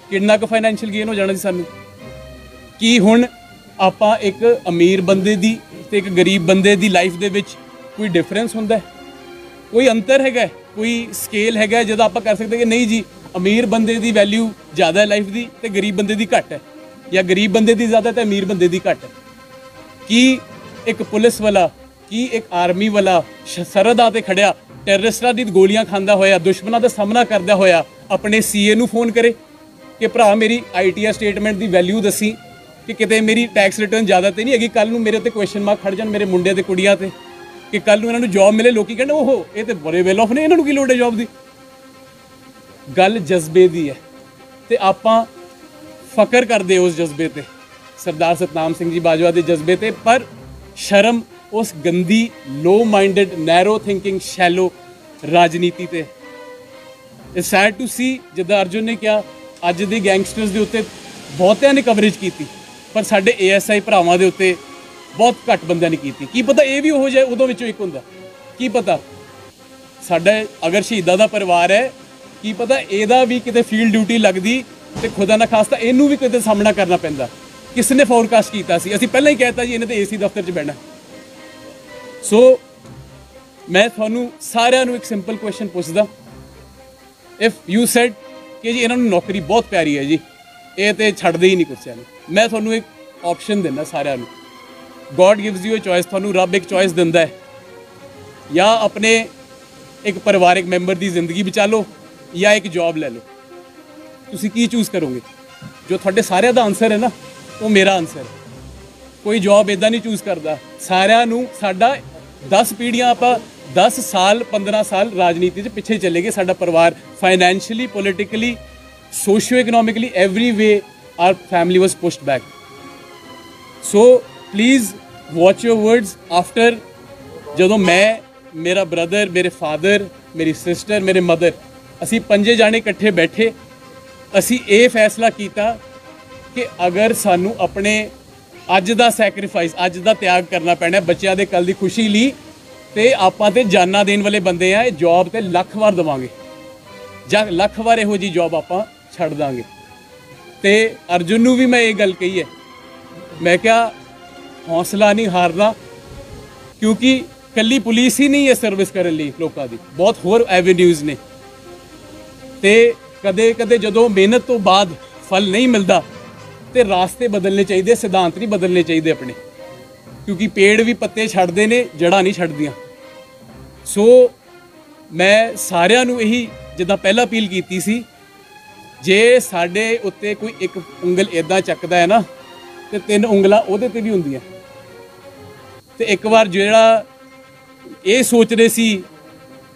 ਕਿੰਨਾ ਕੁ ਫਾਈਨੈਂਸ਼ੀਅਲ ਗੇਨ ਹੋ ਜਾਣਾ ਸੀ ਸਾਨੂੰ? ਕੀ ਹੁਣ ਆਪਾਂ ਇੱਕ ਅਮੀਰ ਬੰਦੇ ਦੀ ਤੇ ਇੱਕ ਗਰੀਬ ਬੰਦੇ ਦੀ ਲਾਈਫ ਦੇ ਵਿੱਚ ਕੋਈ ਡਿਫਰੈਂਸ ਹੁੰਦਾ ਹੈ? ਕੋਈ ਅੰਤਰ ਹੈਗਾ? ਕੋਈ ਸਕੇਲ ਹੈਗਾ ਜਿਹਦਾ ਆਪਾਂ ਕਰ ਸਕਦੇ ਕਿ ਨਹੀਂ ਜੀ ਅਮੀਰ ਬੰਦੇ ਦੀ ਵੈਲਿਊ ਜ਼ਿਆਦਾ ਹੈ ਲਾਈਫ ਦੀ ਤੇ ਗਰੀਬ ਬੰਦੇ ਦੀ ਘੱਟ ਹੈ, ਜਾਂ ਗਰੀਬ ਬੰਦੇ ਦੀ ਜ਼ਿਆਦਾ ਤੇ ਅਮੀਰ ਬੰਦੇ ਦੀ ਘੱਟ ਹੈ? ਕੀ ਇੱਕ ਪੁਲਿਸ ਵਾਲਾ, ਕੀ ਇੱਕ ਆਰਮੀ ਵਾਲਾ ਸਰਹੱਦਾਂ ਤੇ ਖੜਿਆ ਟੈਰਰਿਸਟਾਂ ਦੀ ਗੋਲੀਆਂ ਖਾਂਦਾ ਹੋਇਆ, ਦੁਸ਼ਮਣਾਂ ਦਾ ਸਾਹਮਣਾ ਕਰਦਾ ਹੋਇਆ ਆਪਣੇ ਸੀਏ ਨੂੰ ਫੋਨ ਕਰੇ ਕਿ ਭਰਾ ਮੇਰੀ ਆਈਟੀਆਰ ਸਟੇਟਮੈਂਟ ਦੀ ਵੈਲਿਊ ਦੱਸੀ ਕਿ ਕਿਤੇ ਮੇਰੀ ਟੈਕਸ ਰਿਟਰਨ ਜ਼ਿਆਦਾ ਤੇ ਨਹੀਂ ਹੈਗੀ, ਕੱਲ ਨੂੰ ਮੇਰੇ ਉੱਤੇ ਕੁਐਸਚਨ ਮਾਰਕ ਖੜ ਜਾਣ ਮੇਰੇ ਮੁੰਡੇ ਤੇ ਕੁੜੀਆਂ ਤੇ, ਕਿ ਕੱਲ ਨੂੰ ਇਹਨਾਂ ਨੂੰ ਜੌਬ ਮਿਲੇ, ਲੋਕੀ ਕਹਿੰਦੇ ਓਹੋ ਇਹ ਤੇ ਬੜੇ ਵੈਲ ਆਫ ਨੇ, ਇਹਨਾਂ ਨੂੰ ਕੀ ਲੋੜ ਹੈ ਜੌਬ ਦੀ? ਗੱਲ ਜਜ਼ਬੇ ਦੀ ਹੈ ਤੇ ਆਪਾਂ ਫਕਰ ਕਰਦੇ ਉਸ ਜਜ਼ਬੇ ਤੇ, ਸਰਦਾਰ ਸਤਨਾਮ ਸਿੰਘ ਜੀ ਬਾਜਵਾ ਦੇ ਜਜ਼ਬੇ ਤੇ, ਪਰ ਸ਼ਰਮ ਉਸ ਗੰਦੀ ਲੋ ਮਾਈਂਡਡ ਨੈਰੋ ਥਿੰਕਿੰਗ ਸ਼ੈਲੋ ਰਾਜਨੀਤੀ ਤੇ। ਇਟਸ ਸੈਡ ਟੂ ਸੀ, ਜਿੱਦਾਂ ਅਰਜੁਨ ਨੇ ਕਿਹਾ ਅੱਜ ਦੇ ਗੈਂਗਸਟਰਸ ਦੇ ਉੱਤੇ ਬਹੁਤਿਆਂ ਨੇ ਕਵਰੇਜ ਕੀਤੀ, ਪਰ ਸਾਡੇ ਏਐਸਆਈ ਭਰਾਵਾਂ ਦੇ ਉੱਤੇ ਬਹੁਤ ਘੱਟ ਬੰਦਿਆਂ ਨੇ ਕੀਤੀ। ਕੀ ਪਤਾ ਇਹ ਵੀ ਉਹ ਜਾਏ ਉਦੋਂ ਵਿੱਚੋਂ ਇੱਕ ਹੁੰਦਾ, ਕੀ ਪਤਾ ਸਾਡਾ ਅਗਰ ਸ਼ਹੀਦਾਂ ਦਾ ਪਰਿਵਾਰ ਹੈ, ਕੀ ਪਤਾ ਇਹਦਾ ਵੀ ਕਿਤੇ ਫੀਲਡ ਡਿਊਟੀ ਲੱਗਦੀ ਤੇ ਖੁਦਾ ਨਾ ਖਾਸਤਾ ਇਹਨੂੰ ਵੀ ਕਿਤੇ ਸਾਹਮਣਾ ਕਰਨਾ ਪੈਂਦਾ। ਕਿਸ ਨੇ ਫੋਰਕਾਸਟ ਕੀਤਾ ਸੀ? ਅਸੀਂ ਪਹਿਲਾਂ ਹੀ ਕਹਿਤਾ ਜੀ ਇਹਨੇ ਤੇ ਏਸੀ ਦਫ਼ਤਰ 'ਚ ਬਹਿਣਾ। ਸੋ ਮੈਂ ਤੁਹਾਨੂੰ ਸਾਰਿਆਂ ਨੂੰ ਇੱਕ ਸਿੰਪਲ ਕੁਐਸਚਨ ਪੁੱਛਦਾ, ਇਫ ਯੂ ਸੈਡ ਕਿ ਜੀ ਇਹਨਾਂ ਨੂੰ ਨੌਕਰੀ ਬਹੁਤ ਪਿਆਰੀ ਹੈ ਜੀ, ਇਹ ਤੇ ਛੱਡਦੇ ਹੀ ਨਹੀਂ ਕੁਰਸੀਆਂ ਨੂੰ, ਮੈਂ ਤੁਹਾਨੂੰ ਇੱਕ ਆਪਸ਼ਨ ਦਿੰਦਾ ਸਾਰਿਆਂ ਨੂੰ। God gives you a choice, ਤੁਹਾਨੂੰ ਰੱਬ ਇੱਕ ਚੋਇਸ ਦਿੰਦਾ ਹੈ, ਜਾਂ ਆਪਣੇ ਇੱਕ ਪਰਿਵਾਰਿਕ ਮੈਂਬਰ ਦੀ ਜ਼ਿੰਦਗੀ ਬਚਾ ਲਓ ਜਾਂ ਇੱਕ ਜੌਬ ਲੈ ਲਓ। ਤੁਸੀਂ ਕੀ ਚੂਜ਼ ਕਰੋਗੇ? ਜੋ ਤੁਹਾਡੇ ਸਾਰਿਆਂ ਦਾ ਆਨਸਰ ਹੈ ਨਾ, ਉਹ ਮੇਰਾ ਆਨਸਰ ਹੈ। ਕੋਈ ਜੌਬ ਇੱਦਾਂ ਨਹੀਂ ਚੂਜ਼ ਕਰਦਾ। ਸਾਰਿਆਂ ਨੂੰ ਸਾਡਾ 10 ਪੀੜ੍ਹੀਆਂ, ਆਪਾਂ 10 ਸਾਲ 15 ਸਾਲ ਰਾਜਨੀਤੀ 'ਚ ਪਿੱਛੇ ਚਲੇ ਗਏ। ਸਾਡਾ ਪਰਿਵਾਰ financially, politically, socio economically, every way our family was pushed back. So please watch your words. After ਜਦੋਂ ਮੈਂ, ਮੇਰਾ ਬ੍ਰਦਰ, ਮੇਰੇ ਫਾਦਰ, ਮੇਰੀ ਸਿਸਟਰ, ਮੇਰੇ ਮਦਰ, ਅਸੀਂ 5 ਜਾਣੇ ਇਕੱਠੇ ਬੈਠੇ, ਅਸੀਂ ਇਹ ਫੈਸਲਾ ਕੀਤਾ ਕਿ ਅਗਰ ਸਾਨੂੰ ਆਪਣੇ ਅੱਜ ਦਾ ਸੈਕਰੀਫਾਈਸ, ਅੱਜ ਦਾ ਤਿਆਗ ਕਰਨਾ ਪੈਣਾ ਬੱਚਿਆਂ ਦੇ ਕੱਲ੍ਹ ਦੀ ਖੁਸ਼ੀ ਲਈ, ਤੇ ਆਪਾਂ ਤੇ ਜਾਨਾਂ ਦੇਣ ਵਾਲੇ ਬੰਦੇ ਆ। ਇਹ ਜੌਬ ਤੇ ਲੱਖ ਵਾਰ ਦੇਵਾਂਗੇ ਜਾਂ ਲੱਖ ਵਾਰ ਇਹੋ ਜਿਹੀ ਜੌਬ ਆਪਾਂ ਛੱਡ ਦਾਂਗੇ। ਤੇ ਅਰਜੁਨ ਨੂੰ ਵੀ ਮੈਂ ਇਹ ਗੱਲ ਕਹੀ ਹੈ, ਮੈਂ ਕਿਹਾ ਹੌਸਲਾ ਨਹੀਂ ਹਾਰਨਾ, ਕਿਉਂਕਿ ਕੱਲੀ ਪੁਲਿਸ ਹੀ ਨਹੀਂ ਹੈ ਸਰਵਿਸ ਕਰਨ ਲਈ ਲੋਕਾਂ ਦੀ, ਬਹੁਤ ਹੋਰ ਐਵੇਨਿਊਜ਼ ਨੇ। ਤੇ ਕਦੇ ਕਦੇ ਜਦੋਂ ਮਿਹਨਤ ਤੋਂ ਬਾਅਦ ਫਲ ਨਹੀਂ ਮਿਲਦਾ ਤੇ ਰਾਸਤੇ ਬਦਲਣੇ ਚਾਹੀਦੇ, ਸਿਧਾਂਤ ਨਹੀਂ ਬਦਲਣੇ ਚਾਹੀਦੇ ਆਪਣੇ, ਕਿਉਂਕਿ ਪੇੜ ਵੀ ਪੱਤੇ ਛੱਡਦੇ ਨੇ, ਜੜ੍ਹਾਂ ਨਹੀਂ ਛੱਡਦੀਆਂ। ਸੋ ਮੈਂ ਸਾਰਿਆਂ ਨੂੰ ਇਹੀ, ਜਿੱਦਾਂ ਪਹਿਲਾਂ ਅਪੀਲ ਕੀਤੀ ਸੀ, ਜੇ ਸਾਡੇ ਉੱਤੇ ਕੋਈ ਇੱਕ ਉਂਗਲ ਇੱਦਾਂ ਚੱਕਦਾ ਹੈ ਨਾ, ਤੇ 3 ਉਂਗਲਾਂ ਉਹਦੇ ਤੇ ਵੀ ਹੁੰਦੀਆਂ। ਤੇ ਇੱਕ ਵਾਰ ਜਿਹੜਾ ਇਹ ਸੋਚਦੇ ਸੀ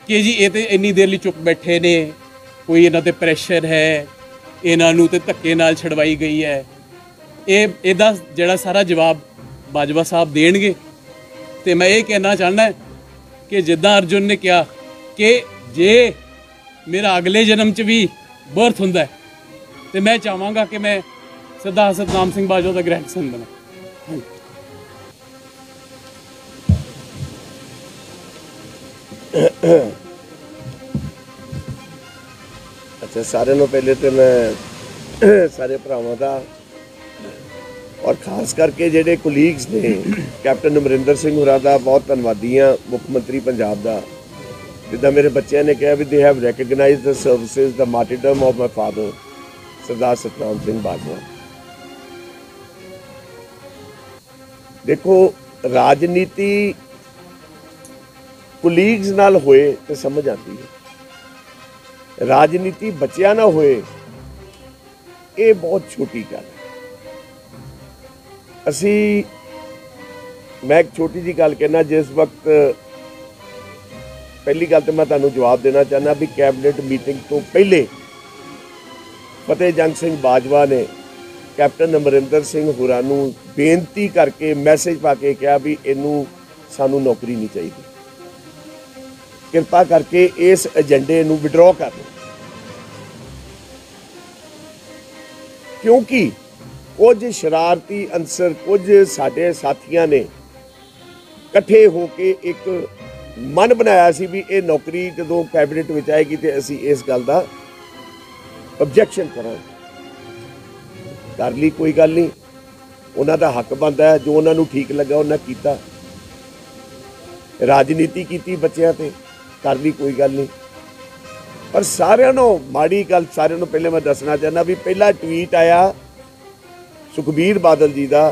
ਕਿ ਜੀ ਇਹ ਤੇ ਇੰਨੀ ਦੇਰ ਲਈ ਚੁੱਪ ਬੈਠੇ ਨੇ, ਕੋਈ ਇਹਨਾਂ ਤੇ ਪ੍ਰੈਸ਼ਰ ਹੈ, ਇਹਨਾਂ ਨੂੰ ਤੇ ਧੱਕੇ ਨਾਲ ਛਡਵਾਈ ਗਈ ਹੈ, ਇਹਦਾ ਜਿਹੜਾ ਸਾਰਾ ਜਵਾਬ ਬਾਜਵਾ ਸਾਹਿਬ ਦੇਣਗੇ। ਤੇ ਮੈਂ ਇਹ ਕਹਿਣਾ ਚਾਹੁੰਦਾ ਕਿ ਜਿੱਦਾਂ ਅਰਜੁਨ ਨੇ ਕਿਹਾ ਕਿ ਜੇ ਮੇਰਾ ਅਗਲੇ ਜਨਮ 'ਚ ਵੀ ਬਰਥ ਹੁੰਦਾ ਹੈ ਤੇ ਮੈਂ ਚਾਹਾਂਗਾ ਕਿ ਮੈਂ ਸਰਦਾਰ ਸਤਨਾਮ ਸਿੰਘ ਬਾਜਵਾ ਦਾ ਗ੍ਰੈਂਡਸਨ ਬਣਾ। ਅੱਛਾ, ਸਾਰਿਆਂ ਨੂੰ ਪਹਿਲੇ ਤੇ ਮੈਂ ਸਾਰੇ ਭਰਾਵਾਂ ਦਾ ਔਰ ਖਾਸ ਕਰਕੇ ਜਿਹੜੇ ਕੋਲੀਗਸ ਨੇ, ਕੈਪਟਨ ਅਮਰਿੰਦਰ ਸਿੰਘ ਹੋਰਾਂ ਦਾ ਬਹੁਤ ਧੰਨਵਾਦੀ ਹਾਂ, ਮੁੱਖ ਮੰਤਰੀ ਪੰਜਾਬ ਦਾ। ਜਿੱਦਾਂ ਮੇਰੇ ਬੱਚਿਆਂ ਨੇ ਕਿਹਾ ਵੀ they have recognised the services, the martyrdom of my father Sardar Satnam Singh Bajwa. ਦੇਖੋ, ਰਾਜਨੀਤੀ ਕੋਲੀਗਸ ਨਾਲ ਹੋਏ ਤੇ ਸਮਝ ਆਉਂਦੀ ਹੈ, ਰਾਜਨੀਤੀ ਬੱਚਿਆਂ ਨਾਲ ਹੋਏ ਇਹ ਬਹੁਤ ਛੋਟੀ ਗੱਲ ਹੈ। ਅਸੀਂ, ਮੈਂ ਇੱਕ ਛੋਟੀ ਜੀ ਗੱਲ ਕਹਿਣਾ, ਜਿਸ ਵਕਤ ਪਹਿਲੀ ਗੱਲ ਤੇ ਮੈਂ ਤੁਹਾਨੂੰ ਜਵਾਬ ਦੇਣਾ ਚਾਹੁੰਦਾ ਵੀ ਕੈਬਨਿਟ ਮੀਟਿੰਗ ਤੋਂ ਪਹਿਲੇ ਫਤਿਹ ਜੰਗ ਸਿੰਘ ਬਾਜਵਾ ਨੇ ਕੈਪਟਨ ਅਮਰਿੰਦਰ ਸਿੰਘ ਹੋਰਾਂ ਨੂੰ ਬੇਨਤੀ ਕਰਕੇ ਮੈਸੇਜ ਪਾ ਕੇ ਕਿਹਾ ਵੀ ਇਹਨੂੰ सानू नौकरी नहीं चाहिए। किरपा करके इस एजेंडे नू विड्रॉ कर लो, क्योंकि कुछ शरारती अंसर, कुछ साडे साथियां ने इकट्ठे होके एक मन बनाया सी भी ये नौकरी जदों कैबिनेट में आएगी तो असी इस गल का ऑब्जैक्शन करांगे। कर ली, कोई गल नहीं, उन्हां दा हक बनता है, जो उन्होंने ठीक लगा उन्हें किया। राजनीति की बच्चों ते कर ली, कोई गल नहीं। पर सारिਆਂ ਨੂੰ माड़ी गल सारिਆਂ ਨੂੰ पहले मैं दसना चाहना भी पहला ट्वीट आया सुखबीर बादल जी का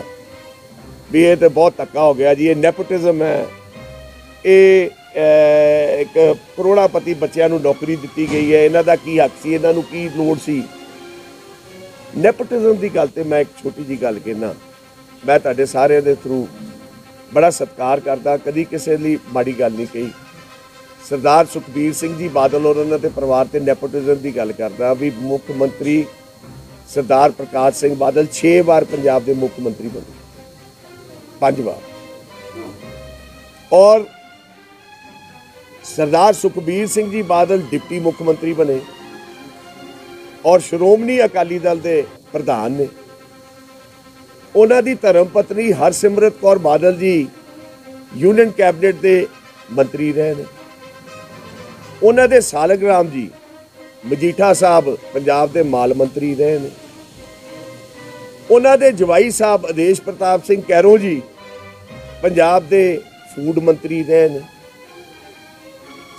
भी ये तो बहुत धक्का हो गया जी, ये नैपोटिज्म है, ये एक करोड़ापति बच्चों को नौकरी दी गई है, इन्हों का की हक सी, इन्हों की लोड़ सी। नैपोटिज्म की गल तो मैं एक छोटी जी गल कहना, मैं तुहाडे सारे दे थ्रू बड़ा सत्कार करदा, कदी किसी लिए माड़ी गल नहीं कही। सरदार सुखबीर सिंह जी बादल और उन्होंने परिवार से नैपोटिज्म की गल करदा भी मुख मंत्री सरदार प्रकाश सिंह बादल 6 बार पंजाब के मुख मंत्री बने, 5 बार, और सरदार सुखबीर सिंह जी बादल डिप्टी मुख्यमंत्री बने और श्रोमणी अकाली दल के प्रधान ने। उन्हां दी धर्म पत्नी हरसिमरत कौर बादल जी यूनियन कैबिनेट के मंत्री रहे ने। उन्हां दे सालगराम जी मजीठा साहब पंजाब के माल मंत्री रहे ने। उन्हां दे जवाई साहब आदेश प्रताप सिंह कैरों जी पंजाब के फूड मंत्री रहे ने।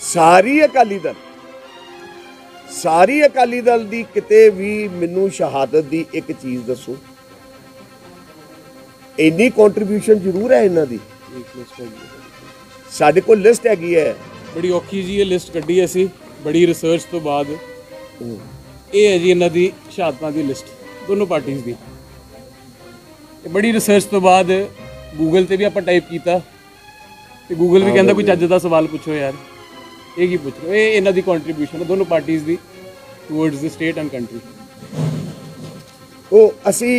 सारी अकाली दल की किते भी मैनू शहादत की एक चीज़ दसो, इन्नी कॉन्ट्रीब्यूशन जरूर है इन्हां दी। साडे कोल लिस्ट हैगी है, बड़ी औखी जी ये लिस्ट कड्डी असी बड़ी रिसर्च तो बाद। ये है जी इन्हां दी शहादतां दी लिस्ट दोनों पार्टीज़ दी। ये बड़ी रिसर्च तो बाद गूगल ते भी आपां टाइप कीता ते गूगल भी कहंदा कोई चज्ज दा सवाल पुछो यार, ये की पुछ रहे हो। ये इन्हां दी कॉन्ट्रीब्यूशन है दोनों parties the towards the state and country. तो असी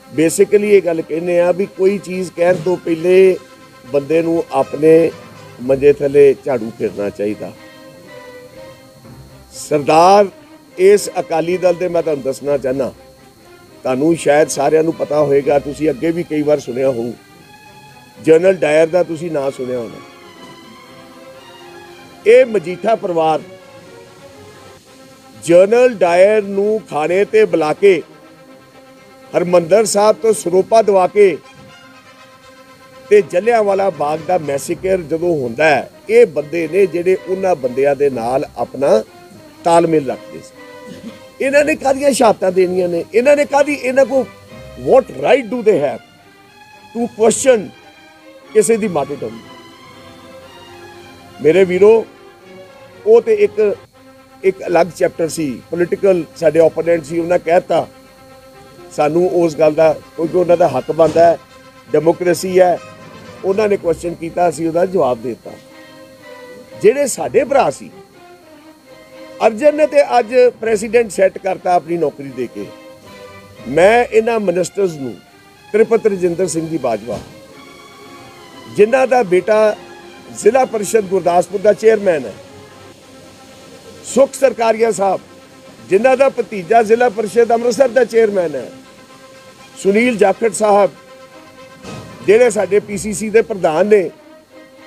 बेसिकली ये गल कहने आ भी कोई चीज़ कहने तो पहले बंदे नू अपने मंजे थले झाड़ू फिरना चाहिए। सरदार इस अकाली दल दे मैं तुहानू दसना चाहना, तुहानू शायद सारिਆਂ ਨੂੰ पता होएगा, तुसी अगे भी कई बार सुनिया हो, जनरल डायर का तुसी नाम सुनिया होना। ये मजीठा परिवार जनरल डायर नू खाने ते बुला के हरमंदर साहब तो सरोपा दवा के ते जलियांवाला बाग का मैसेकर जदों होंदा है, ये बंदे ने जिहड़े उन्हां बंदियां दे नाल अपना तालमेल रखते सी। इन्हां ने काहदियां शहादतां देनियां ने, इन्हां ने काहदी, इन्हां को what right do they have to question किसी दी मार्टिरडम। मेरे वीरो वो तो एक अलग चैप्टर सी, पोलिटिकल साडे ओपोनेंट सी, उन्हें कहता सानू उस गल का, क्योंकि उन्हों का हक बनता है, डेमोक्रेसी है, उन्होंने क्वेश्चन किया, असीं उहदा जवाब देता। जिहड़े साडे भरा सी अर्जन ने तो अज प्रेसीडेंट सैट करता अपनी नौकरी दे के। मैं इन्हां मिनिस्टर्स नूं त्रिपत रजिंदर सिंह जी बाजवा जिन्हां दा बेटा जिला परिषद गुरदासपुर का चेयरमैन है, सुख सरकारिया साहब जिन्हां दा भतीजा जिला परिषद अमृतसर का चेयरमैन है, सुनील जाखड़ साहब जिहड़े साडे PCC के प्रधान ने,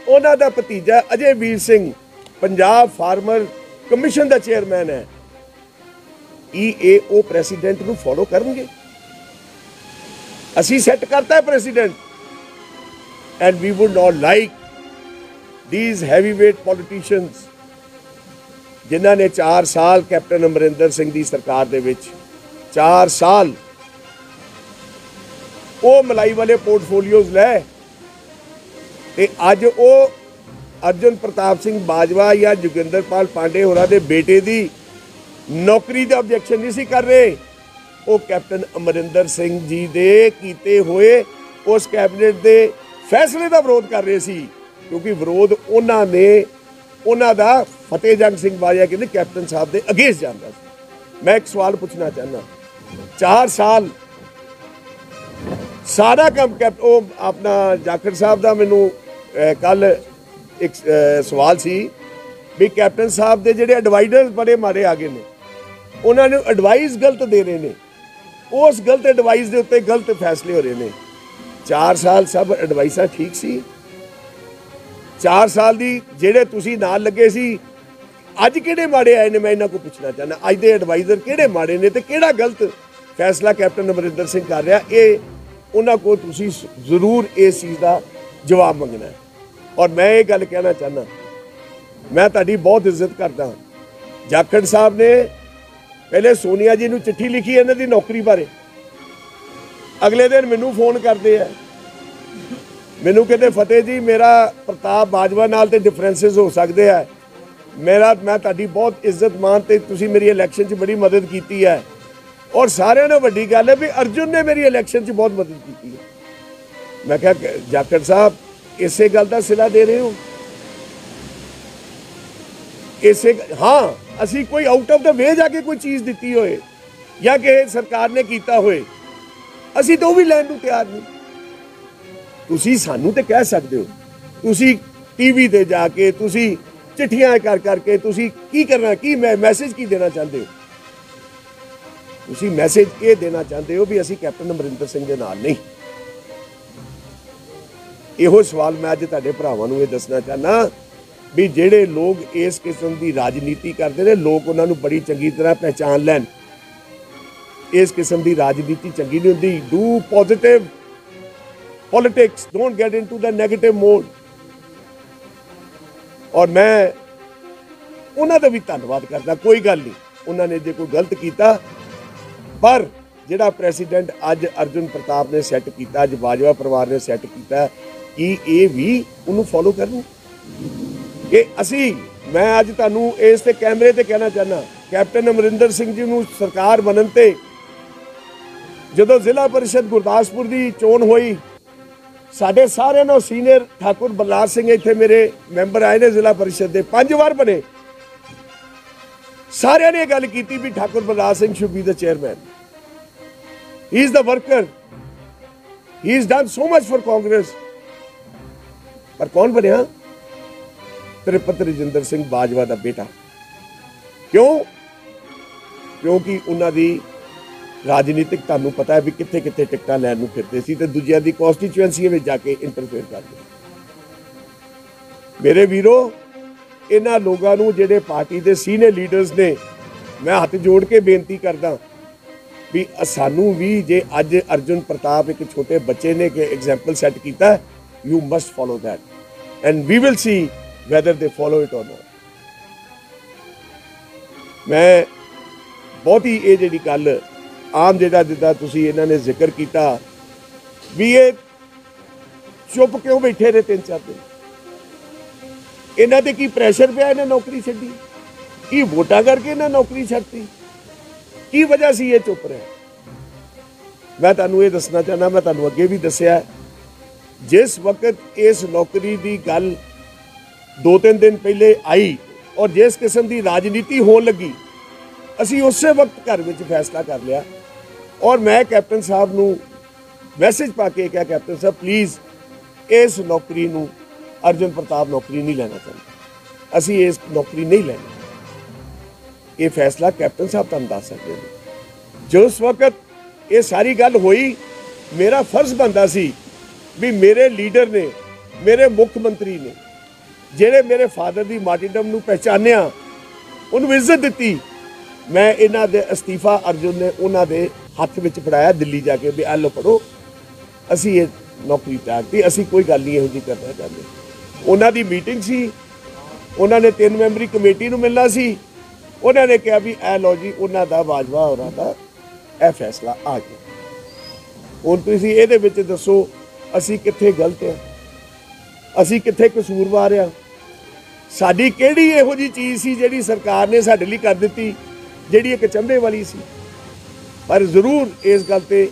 उन्हां दा भतीजा अजय वीर सिंह पंजाब फार्मर कमीशन का चेयरमैन है। EAO प्रेसीडेंट नूं फॉलो करनगे? असी सैट करता है president, and we would not like these heavyweight politicians जिन्हां ने 4 साल कैप्टन अमरिंदर सिंह की सरकार दे विच 4 साल वो मलाई वाले पोर्टफोलियोज लै ते अज वो अर्जुन प्रताप सिंह बाजवा या जोगिंदरपाल पांडे होरां दे बेटे की नौकरी का ऑब्जेक्शन नहीं सी कर रहे, वो कैप्टन अमरिंदर सिंह जी दे कीते हुए उस कैबिनेट के फैसले का विरोध कर रहे सी, क्योंकि विरोध उन्होंने उन्हों का फतेह जंग सिंह बाजवा कहते कैप्टन साहब के अगेंस्ट जाता है। मैं एक सवाल पूछना चाहना, 4 साल ਸਾਰਾ ਕੰਮ ਉਹ ਆਪਣਾ ਜਾਖੜ ਸਾਹਿਬ ਦਾ ਮੈਨੂੰ ਕੱਲ ਇੱਕ ਸਵਾਲ ਸੀ ਵੀ ਕੈਪਟਨ ਸਾਹਿਬ ਦੇ ਜਿਹੜੇ ਐਡਵਾਈਜ਼ਰ ਬੜੇ ਮਾੜੇ ਆ ਗਏ ਨੇ, ਉਹਨਾਂ ਨੂੰ ਐਡਵਾਈਸ ਗਲਤ ਦੇ ਰਹੇ ਨੇ, ਉਸ ਗਲਤ ਐਡਵਾਈਸ ਦੇ ਉੱਤੇ ਗਲਤ ਫੈਸਲੇ ਹੋ ਰਹੇ ਨੇ। 4 ਸਾਲ ਸਭ ਐਡਵਾਈਸਾਂ ਠੀਕ ਸੀ। 4 ਸਾਲ ਦੀ ਜਿਹੜੇ ਤੁਸੀਂ ਨਾਲ ਲੱਗੇ ਸੀ, ਅੱਜ ਕਿਹੜੇ ਮਾੜੇ ਆਏ ਨੇ? ਮੈਂ ਇਹਨਾਂ ਕੋਲ ਪੁੱਛਣਾ ਚਾਹੁੰਦਾ, ਅੱਜ ਦੇ ਐਡਵਾਈਜ਼ਰ ਕਿਹੜੇ ਮਾੜੇ ਨੇ ਤੇ ਕਿਹੜਾ ਗਲਤ ਫੈਸਲਾ ਕੈਪਟਨ ਅਮਰਿੰਦਰ ਸਿੰਘ ਕਰ ਰਿਹਾ? ਇਹ ਉਹਨਾਂ ਕੋਲ ਤੁਸੀਂ ਜ਼ਰੂਰ ਇਸ ਚੀਜ਼ ਦਾ ਜਵਾਬ ਮੰਗਣਾ ਹੈ। ਔਰ ਮੈਂ ਇਹ ਗੱਲ ਕਹਿਣਾ ਚਾਹੁੰਦਾ, ਮੈਂ ਤੁਹਾਡੀ ਬਹੁਤ ਇੱਜ਼ਤ ਕਰਦਾ। ਜਾਖੜ ਸਾਹਿਬ ਨੇ ਪਹਿਲੇ ਸੋਨੀਆ ਜੀ ਨੂੰ ਚਿੱਠੀ ਲਿਖੀ ਇਹਨਾਂ ਦੀ ਨੌਕਰੀ ਬਾਰੇ, ਅਗਲੇ ਦਿਨ ਮੈਨੂੰ ਫੋਨ ਕਰਦੇ ਆ, ਮੈਨੂੰ ਕਹਿੰਦੇ ਫਤਿਹ ਜੀ ਮੇਰਾ ਪ੍ਰਤਾਪ ਬਾਜਵਾ ਨਾਲ ਤੇ ਡਿਫਰੈਂਸਿਸ ਹੋ ਸਕਦੇ ਆ, ਮੈਂ ਤੁਹਾਡੀ ਬਹੁਤ ਇੱਜ਼ਤ ਮਾਨ ਤੇ ਤੁਸੀਂ ਮੇਰੀ ਇਲੈਕਸ਼ਨ 'ਚ ਬੜੀ ਮਦਦ ਕੀਤੀ ਹੈ, ਔਰ ਸਾਰਿਆਂ ਨਾਲੋਂ ਵੱਡੀ ਗੱਲ ਹੈ ਵੀ ਅਰਜੁਨ ਨੇ ਮੇਰੀ ਇਲੈਕਸ਼ਨ 'ਚ ਬਹੁਤ ਮਦਦ ਕੀਤੀ ਹੈ। ਮੈਂ ਕਿਹਾ ਜਾਖੜ ਸਾਹਿਬ ਇਸੇ ਗੱਲ ਦਾ ਸਿਲਾ ਦੇ ਰਹੇ ਹੋ? ਇਸੇ ਹਾਂ, ਅਸੀਂ ਕੋਈ ਆਊਟ ਆਫ ਦਾ ਵੇ ਜਾ ਕੇ ਕੋਈ ਚੀਜ਼ ਦਿੱਤੀ ਹੋਏ ਜਾਂ ਕਿ ਸਰਕਾਰ ਨੇ ਕੀਤਾ ਹੋਏ, ਅਸੀਂ ਤਾਂ ਉਹ ਵੀ ਲੈਣ ਨੂੰ ਤਿਆਰ ਨਹੀਂ। ਤੁਸੀਂ ਸਾਨੂੰ ਤੇ ਕਹਿ ਸਕਦੇ ਹੋ, ਤੁਸੀਂ ਟੀਵੀ ਤੇ ਜਾ ਕੇ ਤੁਸੀਂ ਚਿੱਠੀਆਂ ਕਰ ਕਰਕੇ ਤੁਸੀਂ ਕੀ ਕਰਨਾ, ਕੀ ਮੈਸੇਜ ਕੀ ਦੇਣਾ ਚਾਹੁੰਦੇ ਹੋ? ਤੁਸੀਂ ਮੈਸੇਜ ਇਹ ਦੇਣਾ ਚਾਹੁੰਦੇ ਹੋ ਵੀ ਅਸੀਂ ਕੈਪਟਨ ਅਮਰਿੰਦਰ ਸਿੰਘ ਦੇ ਨਾਲ ਨਹੀਂ। ਇਹੋ ਸਵਾਲ ਮੈਂ ਅੱਜ ਤੁਹਾਡੇ ਭਰਾਵਾਂ ਨੂੰ ਇਹ ਦੱਸਣਾ ਚਾਹੁੰਦਾ ਵੀ ਜਿਹੜੇ ਲੋਕ ਇਸ ਕਿਸਮ ਦੀ ਰਾਜਨੀਤੀ ਕਰਦੇ ਨੇ, ਲੋਕ ਉਹਨਾਂ ਨੂੰ ਬੜੀ ਚੰਗੀ ਤਰ੍ਹਾਂ ਪਹਿਚਾਨ ਲੈਣ। ਇਸ ਕਿਸਮ ਦੀ ਰਾਜਨੀਤੀ ਚੰਗੀ ਨਹੀਂ ਹੁੰਦੀ। Do positive politics, don't get into the negative mode. ਔਰ ਮੈਂ ਉਹਨਾਂ ਦਾ ਵੀ ਧੰਨਵਾਦ ਕਰਦਾ, ਕੋਈ ਗੱਲ ਨਹੀਂ ਉਹਨਾਂ ਨੇ ਜੇ ਕੋਈ ਗਲਤ ਕੀਤਾ, ਪਰ ਜਿਹੜਾ ਪ੍ਰੈਸੀਡੈਂਟ ਅੱਜ ਅਰਜੁਨ ਪ੍ਰਤਾਪ ਨੇ ਸੈੱਟ ਕੀਤਾ, ਅੱਜ ਬਾਜਵਾ ਪਰਿਵਾਰ ਨੇ ਸੈੱਟ ਕੀਤਾ, ਕਿ ਇਹ ਵੀ ਉਹਨੂੰ ਫੋਲੋ ਕਰਨ। ਕਿ ਮੈਂ ਅੱਜ ਤੁਹਾਨੂੰ ਇਸ ਤੇ ਕੈਮਰੇ ਤੇ ਕਹਿਣਾ ਚਾਹੁੰਦਾ, ਕੈਪਟਨ ਅਮਰਿੰਦਰ ਸਿੰਘ ਜੀ ਨੂੰ ਸਰਕਾਰ ਬਣਨ ਤੇ ਜਦੋਂ ਜ਼ਿਲ੍ਹਾ ਪਰਿਸ਼ਦ ਗੁਰਦਾਸਪੁਰ ਦੀ ਚੋਣ ਹੋਈ, ਸਾਡੇ ਸਾਰਿਆਂ ਨੂੰ ਸੀਨੀਅਰ ਠਾਕੁਰ ਬਲਰਾਜ ਸਿੰਘ ਇੱਥੇ ਮੇਰੇ ਮੈਂਬਰ ਆਏ ਨੇ ਜ਼ਿਲ੍ਹਾ ਪਰਿਸ਼ਦ ਦੇ, 5 ਵਾਰ ਬਣੇ। ਸਾਰਿਆਂ ਨੇ ਇਹ ਗੱਲ ਕੀਤੀ ਵੀ Thakur Balraj Singh should be the chairman, he is the worker, he is done so much for Congress. ਪਰ ਕੌਣ ਬਣਿਆ? ਤ੍ਰਿਪਤ ਰਜਿੰਦਰ ਸਿੰਘ ਬਾਜਵਾ ਦਾ ਬੇਟਾ। ਕਿਉਂ? ਕਿਉਂਕਿ ਉਹਨਾਂ ਦੀ ਰਾਜਨੀਤਿਕ, ਤੁਹਾਨੂੰ ਪਤਾ ਹੈ ਵੀ ਕਿੱਥੇ ਕਿੱਥੇ ਟਿਕਟਾਂ ਲੈਣ ਨੂੰ ਫਿਰਦੇ ਸੀ ਤੇ ਦੂਜਿਆਂ ਦੀ ਕਨਸਟੀਚੁਐਂਸੀ ਵਿੱਚ ਜਾ ਕੇ ਇੰਟਰਫੇਅਰ ਕਰਦੇ। ਮੇਰੇ ਵੀਰੋ, ਇਹਨਾਂ ਲੋਕਾਂ ਨੂੰ ਜਿਹੜੇ ਪਾਰਟੀ ਦੇ ਸੀਨੀਅਰ ਲੀਡਰਸ ਨੇ, ਮੈਂ ਹੱਥ ਜੋੜ ਕੇ ਬੇਨਤੀ ਕਰਦਾ ਵੀ ਸਾਨੂੰ ਵੀ, ਜੇ ਅੱਜ ਅਰਜੁਨ ਪ੍ਰਤਾਪ ਇੱਕ ਛੋਟੇ ਬੱਚੇ ਨੇ ਕਿ ਐਗਜ਼ਾਮਪਲ ਸੈੱਟ ਕੀਤਾ, you must follow that and we will see whether they follow it or not। ਮੈਂ ਬਹੁਤ ਹੀ ਇਹ ਜਿਹੜੀ ਗੱਲ ਆਮ ਜਿੱਦਾਂ ਤੁਸੀਂ ਇਹਨਾਂ ਨੇ ਜ਼ਿਕਰ ਕੀਤਾ ਵੀ ਇਹ ਚੁੱਪ ਕਿਉਂ ਬੈਠੇ ਰਹੇ 3-4 ਦਿਨ, ਇਹਨਾਂ ਤੇ ਕੀ ਪ੍ਰੈਸ਼ਰ ਪਿਆ ਇਹਨਾਂ ਨੌਕਰੀ ਛੱਡੀ? ਕੀ ਵੋਟਾਂ ਕਰਕੇ ਇਹਨਾਂ ਨੌਕਰੀ ਛੱਡਤੀ? ਕੀ ਵਜ੍ਹਾ ਸੀ ਇਹ ਚੁੱਪ ਰਹੇ? ਮੈਂ ਤੁਹਾਨੂੰ ਇਹ ਦੱਸਣਾ ਚਾਹੁੰਦਾ, ਮੈਂ ਤੁਹਾਨੂੰ ਅੱਗੇ ਵੀ ਦੱਸਿਆ, ਜਿਸ ਵਕਤ ਇਸ ਨੌਕਰੀ ਦੀ ਗੱਲ 2-3 ਦਿਨ ਪਹਿਲੇ ਆਈ ਔਰ ਜਿਸ ਕਿਸਮ ਦੀ ਰਾਜਨੀਤੀ ਹੋਣ ਲੱਗੀ, ਅਸੀਂ ਉਸੇ ਵਕਤ ਘਰ ਵਿੱਚ ਫੈਸਲਾ ਕਰ ਲਿਆ। ਔਰ ਮੈਂ ਕੈਪਟਨ ਸਾਹਿਬ ਨੂੰ ਮੈਸੇਜ ਪਾ ਕੇ ਕਿਹਾ, ਕੈਪਟਨ ਸਾਹਿਬ ਪਲੀਜ਼ ਇਸ ਨੌਕਰੀ ਨੂੰ ਅਰਜੁਨ ਪ੍ਰਤਾਪ ਨੌਕਰੀ ਨਹੀਂ ਲੈਣਾ ਚਾਹੁੰਦਾ, ਅਸੀਂ ਇਸ ਨੌਕਰੀ ਨਹੀਂ ਲੈਣੀ। ਇਹ ਫੈਸਲਾ ਕੈਪਟਨ ਸਾਹਿਬ ਤੁਹਾਨੂੰ ਦੱਸ ਸਕਦੇ ਨੇ। ਜਿਸ ਵਕਤ ਇਹ ਸਾਰੀ ਗੱਲ ਹੋਈ, ਮੇਰਾ ਫਰਜ਼ ਬਣਦਾ ਸੀ ਵੀ ਮੇਰੇ ਲੀਡਰ ਨੇ, ਮੇਰੇ ਮੁੱਖ ਮੰਤਰੀ ਨੇ, ਜਿਹੜੇ ਮੇਰੇ ਫਾਦਰ ਦੀ ਮਾਰਟੀਰਡਮ ਨੂੰ ਪਹਿਚਾਨਿਆ, ਉਹਨੂੰ ਇੱਜ਼ਤ ਦਿੱਤੀ, ਮੈਂ ਇਹਨਾਂ ਦੇ ਅਸਤੀਫਾ ਅਰਜੁਨ ਨੇ ਉਹਨਾਂ ਦੇ ਹੱਥ ਵਿੱਚ ਫੜਾਇਆ ਦਿੱਲੀ ਜਾ ਕੇ ਵੀ ਆ ਲਓ ਪੜੋ, ਅਸੀਂ ਇਹ ਨੌਕਰੀ ਤਿਆਗਤੀ, ਅਸੀਂ ਕੋਈ ਗੱਲ ਨਹੀਂ ਇਹੋ ਜਿਹੀ ਕਰਨਾ ਚਾਹੁੰਦੇ। ਉਹਨਾਂ ਦੀ ਮੀਟਿੰਗ ਸੀ, ਉਹਨਾਂ ਨੇ 3 ਮੈਂਬਰੀ ਕਮੇਟੀ ਨੂੰ ਮਿਲਣਾ ਸੀ, ਉਹਨਾਂ ਨੇ ਕਿਹਾ ਵੀ ਇਹ ਲਓ ਜੀ ਉਹਨਾਂ ਦਾ ਬਾਜਵਾ ਹੋਰਾਂ ਦਾ ਇਹ ਫੈਸਲਾ ਆ ਗਿਆ। ਹੁਣ ਤੁਸੀਂ ਇਹਦੇ ਵਿੱਚ ਦੱਸੋ ਅਸੀਂ ਕਿੱਥੇ ਗਲਤ ਆ, ਅਸੀਂ ਕਿੱਥੇ ਕਸੂਰਵਾਰ ਆ? ਸਾਡੀ ਕਿਹੜੀ ਇਹੋ ਜਿਹੀ ਚੀਜ਼ ਸੀ ਜਿਹੜੀ ਸਰਕਾਰ ਨੇ ਸਾਡੇ ਲਈ ਕਰ ਦਿੱਤੀ, ਜਿਹੜੀ ਇੱਕ ਚੰਬੇ ਵਾਲੀ ਸੀ? ਪਰ ਜ਼ਰੂਰ ਇਸ ਗੱਲ ਤੇ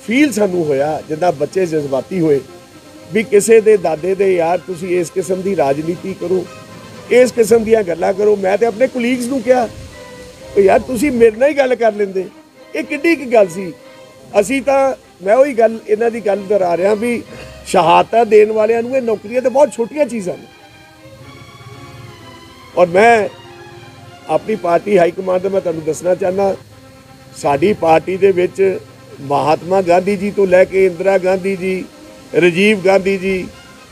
ਫੀਲ ਸਾਨੂੰ ਹੋਇਆ ਜਿੱਦਾਂ ਬੱਚੇ ਜਜ਼ਬਾਤੀ ਹੋਏ ਵੀ ਕਿਸੇ ਦੇ ਦਾਦੇ ਦੇ ਯਾਰ ਤੁਸੀਂ ਇਸ ਕਿਸਮ ਦੀ ਰਾਜਨੀਤੀ ਕਰੋ, ਇਸ ਕਿਸਮ ਦੀਆਂ ਗੱਲਾਂ ਕਰੋ। ਮੈਂ ਤੇ ਆਪਣੇ ਕੁਲੀਗਸ ਨੂੰ ਕਿਹਾ ਯਾਰ ਤੁਸੀਂ ਮੇਰੇ ਨਾਲ ਹੀ ਗੱਲ ਕਰ ਲੈਂਦੇ, ਇਹ ਕਿੱਡੀ ਕੀ ਗੱਲ ਸੀ? ਅਸੀਂ ਤਾਂ मैं वही गल इन्हां दी गल दोहरा रहा भी शहादतां देण वालियां नूं ये नौकरियां तो बहुत छोटियां चीज़ां ने। और मैं अपनी पार्टी हाईकमान ਦਾ मैं तुहानूं दसना चाहना, साडी पार्टी दे विच महात्मा गांधी जी तो लैके इंदिरा गांधी जी, राजीव गांधी जी,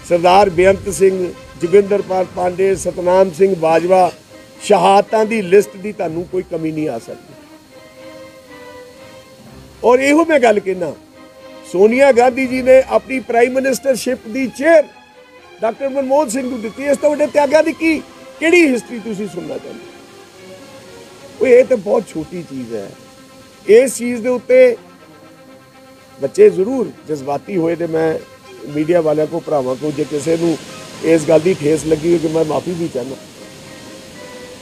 सरदार बेअंत सिंह, जोगिंदर पाल पांडे, सतनाम सिंह बाजवा, शहादतां दी लिस्ट दी तुहानूं कोई कमी नहीं आ सकती। और इहो मैं गल कहना, सोनिया गांधी जी ने अपनी प्राइम मिनिस्टरशिप दी चेयर डॉक्टर मनमोहन सिंह नूं दित्ती। इस तो वड्डे त्यागां दी किहड़ी हिस्ट्री तुसीं सुनना चाहुंदे? ये तो बहुत छोटी चीज़ है। इस चीज़ के उत्ते बच्चे जरूर जज्बाती होए तो मैं मीडिया वालों को भरावां को जे किसी को इस गल की ठेस लगी हो कि मैं माफ़ी भी चाहना,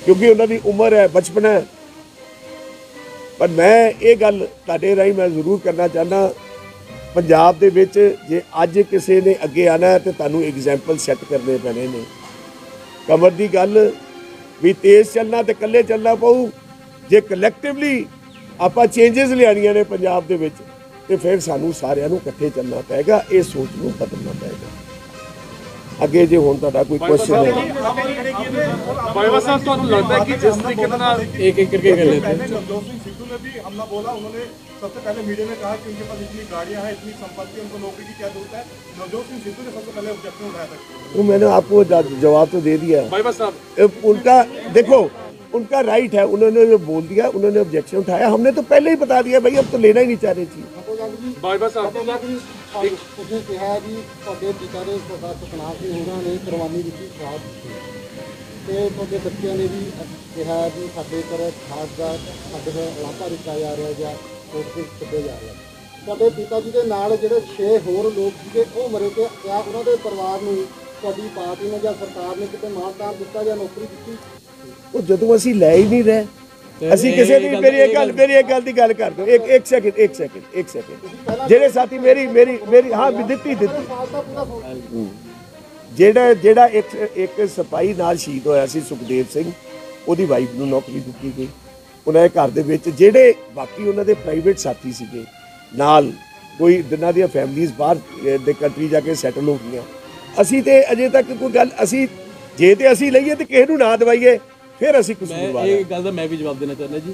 क्योंकि उन्होंने उम्र है, बचपन है। पर मैं ये गल तुहाडे राहीं मैं जरूर करना चाहना, पंजाब दे विच जे अज किसी ने अगे आना है तो तुहानूं एग्जाम्पल सैट करने पैने ने। कमर की गल भी तेज़ चलना तो कल्ले चलना पऊ, जे कलैक्टिवली आपां चेंजिस लियाणियां ने पंजाब दे विच तो फिर सानू सारिਆਂ ਨੂੰ इकट्ठे चलना पेगा, ये सोच को बदलना पेगा। अगे जो हुण तुहाडा कोई क्वेश्चन है बाजवा साहब, ਤੁਹਾਨੂੰ लगता है कि जिस तरीके ਨਾਲ एक एक करके कर लेते हैं? नवजोत सिंह सिद्धू ने भी हमला बोला। उन्होंने सबसे पहले मीडिया में कहा कि उनके पास इतनी गाड़ियां हैं, इतनी संपत्ति है, उनको नौकरी की क्या जरूरत है। नवजोत सिंह सिद्धू ने सबसे पहले ऑब्जेक्शन उठाया था। वो मैंने आपको जवाब तो दे दिया। बाजवा साहब, उनका देखो, उनका राइट है, उन्होंने जो बोल दिया, उन्होंने ऑब्जेक्शन उठाया, हमने तो पहले ही बता दिया भाई अब तो लेना ही नहीं चाह रही थी। बाजवा साहब, ਤੁਸੀਂ ਕਿਹਾ ਜੀ ਤੁਹਾਡੇ ਪਿਤਾ ਨੇ ਤੁਹਾਡਾ ਸਤਨਾਮ ਸਿੰਘ ਹੋਰਾਂ ਨੇ ਕੁਰਬਾਨੀ ਦਿੱਤੀ, ਸ਼ਹਾਦਤ ਦਿੱਤੀ, ਤੇ ਤੁਹਾਡੇ ਬੱਚਿਆਂ ਨੇ ਵੀ ਕਿਹਾ ਵੀ ਸਾਡੇ ਪਰ ਖਾਸ ਦਾ ਸਾਡੇ ਦਾ ਲਾਂਭਾ ਦਿੱਤਾ ਜਾ ਰਿਹਾ ਜਾਂ ਕੋਸ਼ਿਸ਼ ਕੀਤੀ ਜਾ ਰਹੀ ਹੈ। ਤੁਹਾਡੇ ਪਿਤਾ ਜੀ ਦੇ ਨਾਲ ਜਿਹੜੇ 6 ਹੋਰ ਲੋਕ ਸੀਗੇ ਉਹ ਮਰੇ, ਤੇ ਕਿਆ ਉਹਨਾਂ ਦੇ ਪਰਿਵਾਰ ਨੂੰ ਤੁਹਾਡੀ ਪਾਰਟੀ ਨੇ ਜਾਂ ਸਰਕਾਰ ਨੇ ਕਿਤੇ ਮਾਣ-ਤਾਣ ਦਿੱਤਾ ਜਾਂ ਨੌਕਰੀ ਦਿੱਤੀ? ਉਹ ਜਦੋਂ ਅਸੀਂ ਲੈ ਹੀ ਨਹੀਂ ਰਹੇ, ਅਸੀਂ ਕਿਸੇ ਦੀ ਮੇਰੀ ਇੱਕ ਗੱਲ ਦੀ ਗੱਲ ਕਰ ਦੋ, ਇੱਕ ਸੈਕਿੰਡ ਜਿਹੜੇ ਸਾਥੀ ਮੇਰੀ ਹਾਂ ਦਿੱਤੀ ਜਿਹੜਾ ਇੱਕ ਸਿਪਾਹੀ ਨਾਲ ਸ਼ਹੀਦ ਹੋਇਆ ਸੀ ਸੁਖਦੇਵ ਸਿੰਘ, ਉਹਦੀ ਵਾਈਫ ਨੂੰ ਨੌਕਰੀ ਦਿੱਤੀ ਗਈ। ਉਹਨਾਂ ਦੇ ਘਰ ਦੇ ਵਿੱਚ ਜਿਹੜੇ ਬਾਕੀ ਉਹਨਾਂ ਦੇ ਪ੍ਰਾਈਵੇਟ ਸਾਥੀ ਸੀਗੇ ਨਾਲ, ਕੋਈ ਜਿਨ੍ਹਾਂ ਦੀਆਂ ਫੈਮਲੀਜ਼ ਬਾਹਰ ਦੇ ਕੰਟਰੀ ਜਾ ਕੇ ਸੈਟਲ ਹੋ ਗਈਆਂ, ਅਸੀਂ ਤੇ ਅਜੇ ਤੱਕ ਕੋਈ ਗੱਲ ਅਸੀਂ ਜੇ ਤੇ ਅਸੀਂ ਲਈਏ ਤੇ ਕਿਸੇ ਨੂੰ ਨਾ ਦਵਾਈਏ, फिर असी मैं एक गल का मैं भी जवाब देना चाहना जी।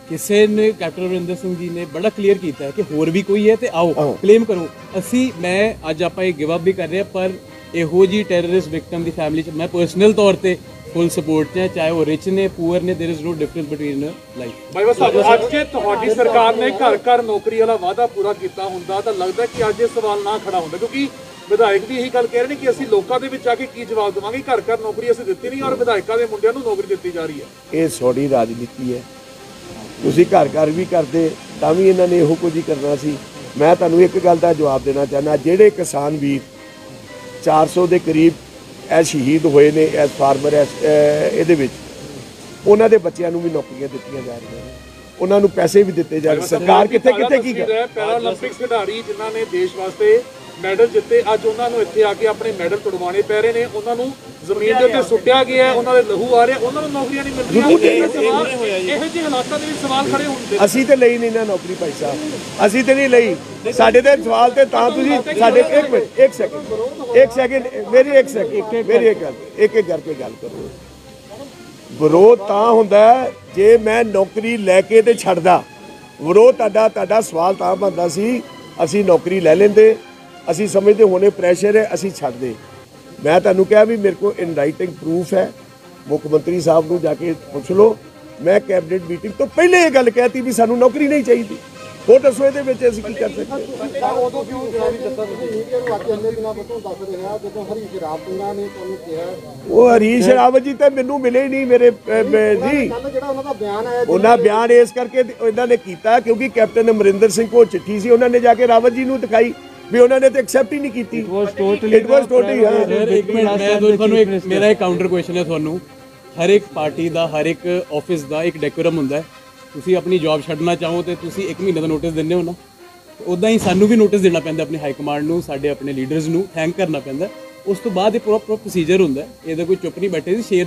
किसी ने कैप्टन अमरिंदर सिंह जी ने बड़ा क्लीयर किया है कि होर भी कोई है तो आओ क्लेम करो। असी मैं अज आप गिव अप भी कर रहे हैं, पर इहो जी टैररिस्ट विक्टिम की फैमिली च मैं पर्सनल तौर पर फुल सपोर्ट है, चाहे वो रिच ने पुअर ने, there is no difference between life. Bajwa Sahib, ਅੱਜ ਜੇ ਤੁਹਾਡੀ ਸਰਕਾਰ ਨੇ ਘਰ ਘਰ ਨੌਕਰੀ ਵਾਲਾ ਵਾਅਦਾ ਪੂਰਾ ਕੀਤਾ ਹੁੰਦਾ ਤਾਂ ਲੱਗਦਾ ਕਿ ਅੱਜ ਇਹ ਸਵਾਲ ਨਾ ਖੜਾ ਹੁੰਦਾ, ਕਿਉਂਕਿ ਵਿਧਾਇਕ ਵੀ ਇਹੀ ਗੱਲ ਕਹਿ ਰਹੇ ਨੇ ਕਿ ਅਸੀਂ ਲੋਕਾਂ ਦੇ ਵਿੱਚ ਆ ਕੇ ਕੀ ਜਵਾਬ ਦੇਵਾਂਗੇ, ਘਰ ਘਰ ਨੌਕਰੀ ਅਸੀਂ ਦਿੱਤੀ ਨਹੀਂ ਔਰ ਵਿਧਾਇਕਾਂ ਦੇ ਮੁੰਡਿਆਂ ਨੂੰ ਨੌਕਰੀ ਦਿੱਤੀ ਜਾ ਰਹੀ ਹੈ। ਇਹ ਸੌੜੀ ਰਾਜਨੀਤੀ ਹੈ। ਤੁਸੀਂ ਘਰ ਘਰ ਵੀ ਕਰਦੇ ਤਾਂ ਵੀ ਇਹਨਾਂ ਨੇ ਇਹੋ ਕੁਝ ਹੀ ਕਰਨਾ ਸੀ। ਮੈਂ ਤੁਹਾਨੂੰ ਇੱਕ ਗੱਲ ਦਾ ਜਵਾਬ ਦੇਣਾ ਚਾਹੁੰਦਾ, ਜਿਹੜੇ ਕਿਸਾਨ ਵੀਰ 400 ਦੇ ਕਰੀਬ ਇਹ ਸ਼ਹੀਦ ਹੋਏ ਨੇ ਐਸ ਫਾਰਮਰ ਇਹਦੇ ਵਿੱਚ, ਉਹਨਾਂ ਦੇ ਬੱਚਿਆਂ ਨੂੰ ਵੀ ਨੌਕਰੀਆਂ ਦਿੱਤੀਆਂ ਜਾ ਰਹੀਆਂ ਨੇ, ਉਹਨਾਂ ਨੂੰ ਪੈਸੇ ਵੀ ਦਿੱਤੇ ਜਾ ਰਹੇ। ਸਰਕਾਰ ਕਿੱਥੇ ਕੀ ਕਰ ਰਹੀ ਹੈ? ਪੈਰਾਲੰਪਿਕਸ ਖਿਡਾਰੀ ਜਿਨ੍ਹਾਂ ਨੇ ਦੇਸ਼ ਵਾਸਤੇ ਮੈਡਲ ਜਿੱਤੇ, ਅੱਜ ਉਹਨਾਂ ਨੂੰ ਇੱਥੇ ਆ ਕੇ ਆਪਣੇ ਮੈਡਲ ਤੁੜਵਾਉਣੇ ਪੈ ਰਹੇ ਨੇ, ਉਹਨਾਂ ਨੂੰ ਜ਼ਮੀਨ ਦੇ ਉੱਤੇ ਸੁੱਟਿਆ ਗਿਆ, ਉਹਨਾਂ ਦੇ ਲਹੂ ਆ ਰਿਹਾ, ਉਹਨਾਂ ਨੂੰ ਨੌਕਰੀਆਂ ਨਹੀਂ ਮਿਲ ਰਹੀਆਂ। ਇਹੋ ਜਿਹੇ ਹਾਲਾਤਾਂ ਦੇ ਵਿੱਚ ਸਵਾਲ ਖੜੇ ਹੁੰਦੇ। ਅਸੀਂ ਤੇ ਲਈ ਨਹੀਂ ਨਾ ਨੌਕਰੀ ਭਾਈ ਸਾਹਿਬ, ਅਸੀਂ ਤੇ ਨਹੀਂ ਲਈ। ਸਾਡੇ ਤੇ ਸਵਾਲ ਤੇ ਤਾਂ ਤੁਸੀਂ ਸਾਡੇ ਇੱਕ ਸੈਕਿੰਡ ਮੇਰੀ ਇੱਕ ਕਰਕੇ ਗੱਲ ਕਰੋ। ਵਿਰੋਧ ਤਾਂ ਹੁੰਦਾ ਜੇ ਮੈਂ ਨੌਕਰੀ ਲੈ ਕੇ ਤੇ ਛੱਡਦਾ। ਵਿਰੋਧ ਤੁਹਾਡਾ ਸਵਾਲ ਤਾਂ ਬਣਦਾ ਸੀ ਅਸੀਂ ਨੌਕਰੀ ਲੈ ਲੈਂਦੇ, ਅਸੀਂ ਸਮਝਦੇ ਹੋਣੇ ਪ੍ਰੈਸ਼ਰ ਹੈ, ਅਸੀਂ ਛੱਡਦੇ। ਮੈਂ ਤੁਹਾਨੂੰ ਕਿਹਾ ਵੀ ਮੇਰੇ ਕੋਲ ਇਨ ਰਾਈਟਿੰਗ ਪ੍ਰੂਫ ਹੈ, ਮੁੱਖ ਮੰਤਰੀ ਸਾਹਿਬ ਨੂੰ ਜਾ ਕੇ ਪੁੱਛ ਲਓ। ਮੈਂ ਕੈਬਨਿਟ ਮੀਟਿੰਗ ਤੋਂ ਪਹਿਲੇ ਇਹ ਗੱਲ ਕਹਿਤੀ ਵੀ ਸਾਨੂੰ ਨੌਕਰੀ ਨਹੀਂ ਚਾਹੀਦੀ। ਹੋਰ ਦੱਸੋ ਇਹਦੇ ਵਿੱਚ ਅਸੀਂ ਕੀ ਕਰ ਸਕਦੇ ਹਾਂ? ਉਦੋਂ ਕਿਉਂ ਜਿਹੜਾ ਵੀ ਦੱਸਾ ਤੁਸੀਂ ਮੀਡੀਆ ਨੂੰ ਅੱਜ ਇੰਨੇ ਦਿਨਾਂ ਤੋਂ ਦੱਸ ਰਿਹਾ, ਜਦੋਂ ਹਰੀਸ਼ ਰਾਵਤ ਨੇ ਤੁਹਾਨੂੰ ਕਿਹਾ ਉਹ ਹਰੀਸ਼ ਰਾਵਤ ਜੀ ਤਾਂ ਮੈਨੂੰ ਮਿਲੇ ਹੀ ਨਹੀਂ ਮੇਰੇ ਜੀ। ਕੱਲ ਜਿਹੜਾ ਉਹਨਾਂ ਦਾ ਬਿਆਨ ਆਇਆ, ਉਹਨਾਂ ਬਿਆਨ ਇਸ ਕਰਕੇ ਇਹਨਾਂ ਨੇ ਕੀਤਾ ਕਿਉਂਕਿ ਕੈਪਟਨ ਅਮਰਿੰਦਰ ਸਿੰਘ ਕੋਲ ਚਿੱਠੀ ਸੀ, ਉਹਨਾਂ ਨੇ ਜਾ ਕੇ ਰਾਵਤ ਜੀ ਨੂੰ ਦਿਖਾਈ ਵੀ ਉਹਨਾਂ ਨੇ ਤਾਂ ਐਕਸੈਪਟ ਹੀ ਨਹੀਂ ਕੀਤੀ। ਇਟ ਵਾਸ ਟੋਟਲੀ ਇੱਕ ਮਿੰਟ ਮੈਂ ਤੁਹਾਨੂੰ ਇੱਕ ਮੇਰਾ ਇੱਕ ਕਾਊਂਟਰ ਕੁਐਸਚਨ ਹੈ ਤੁਹਾਨੂੰ। ਹਰ ਇੱਕ ਪਾਰਟੀ ਦਾ, ਹਰ ਇੱਕ ਆਫਿਸ ਦਾ ਇੱਕ ਡੈਕੋਰਮ ਹੁੰਦਾ ਹੈ। ਤੁਸੀਂ ਆਪਣੀ ਜੌਬ ਛੱਡਣਾ ਚਾਹੋ ਤੇ ਤੁਸੀਂ 1 ਮਹੀਨੇ ਦਾ ਨੋਟਿਸ ਦਿੰਦੇ ਹੋ ਨਾ, ਉਦਾਂ ਹੀ ਸਾਨੂੰ ਵੀ ਨੋਟਿਸ ਦੇਣਾ ਪੈਂਦਾ ਆਪਣੇ ਹਾਈ ਕਮਾਂਡ ਨੂੰ, ਸਾਡੇ ਆਪਣੇ ਲੀਡਰਸ ਨੂੰ ਥੈਂਕ ਕਰਨਾ ਪੈਂਦਾ। ਉਸ ਤੋਂ ਬਾਅਦ ਇਹ ਪੂਰਾ ਪ੍ਰੋਸੀਜਰ ਹੁੰਦਾ ਹੈ। ਇਹਦਾ ਕੋਈ ਚੁੱਪ ਨਹੀਂ ਬੈਠੇ ਸੀ, ਸ਼ੇਰ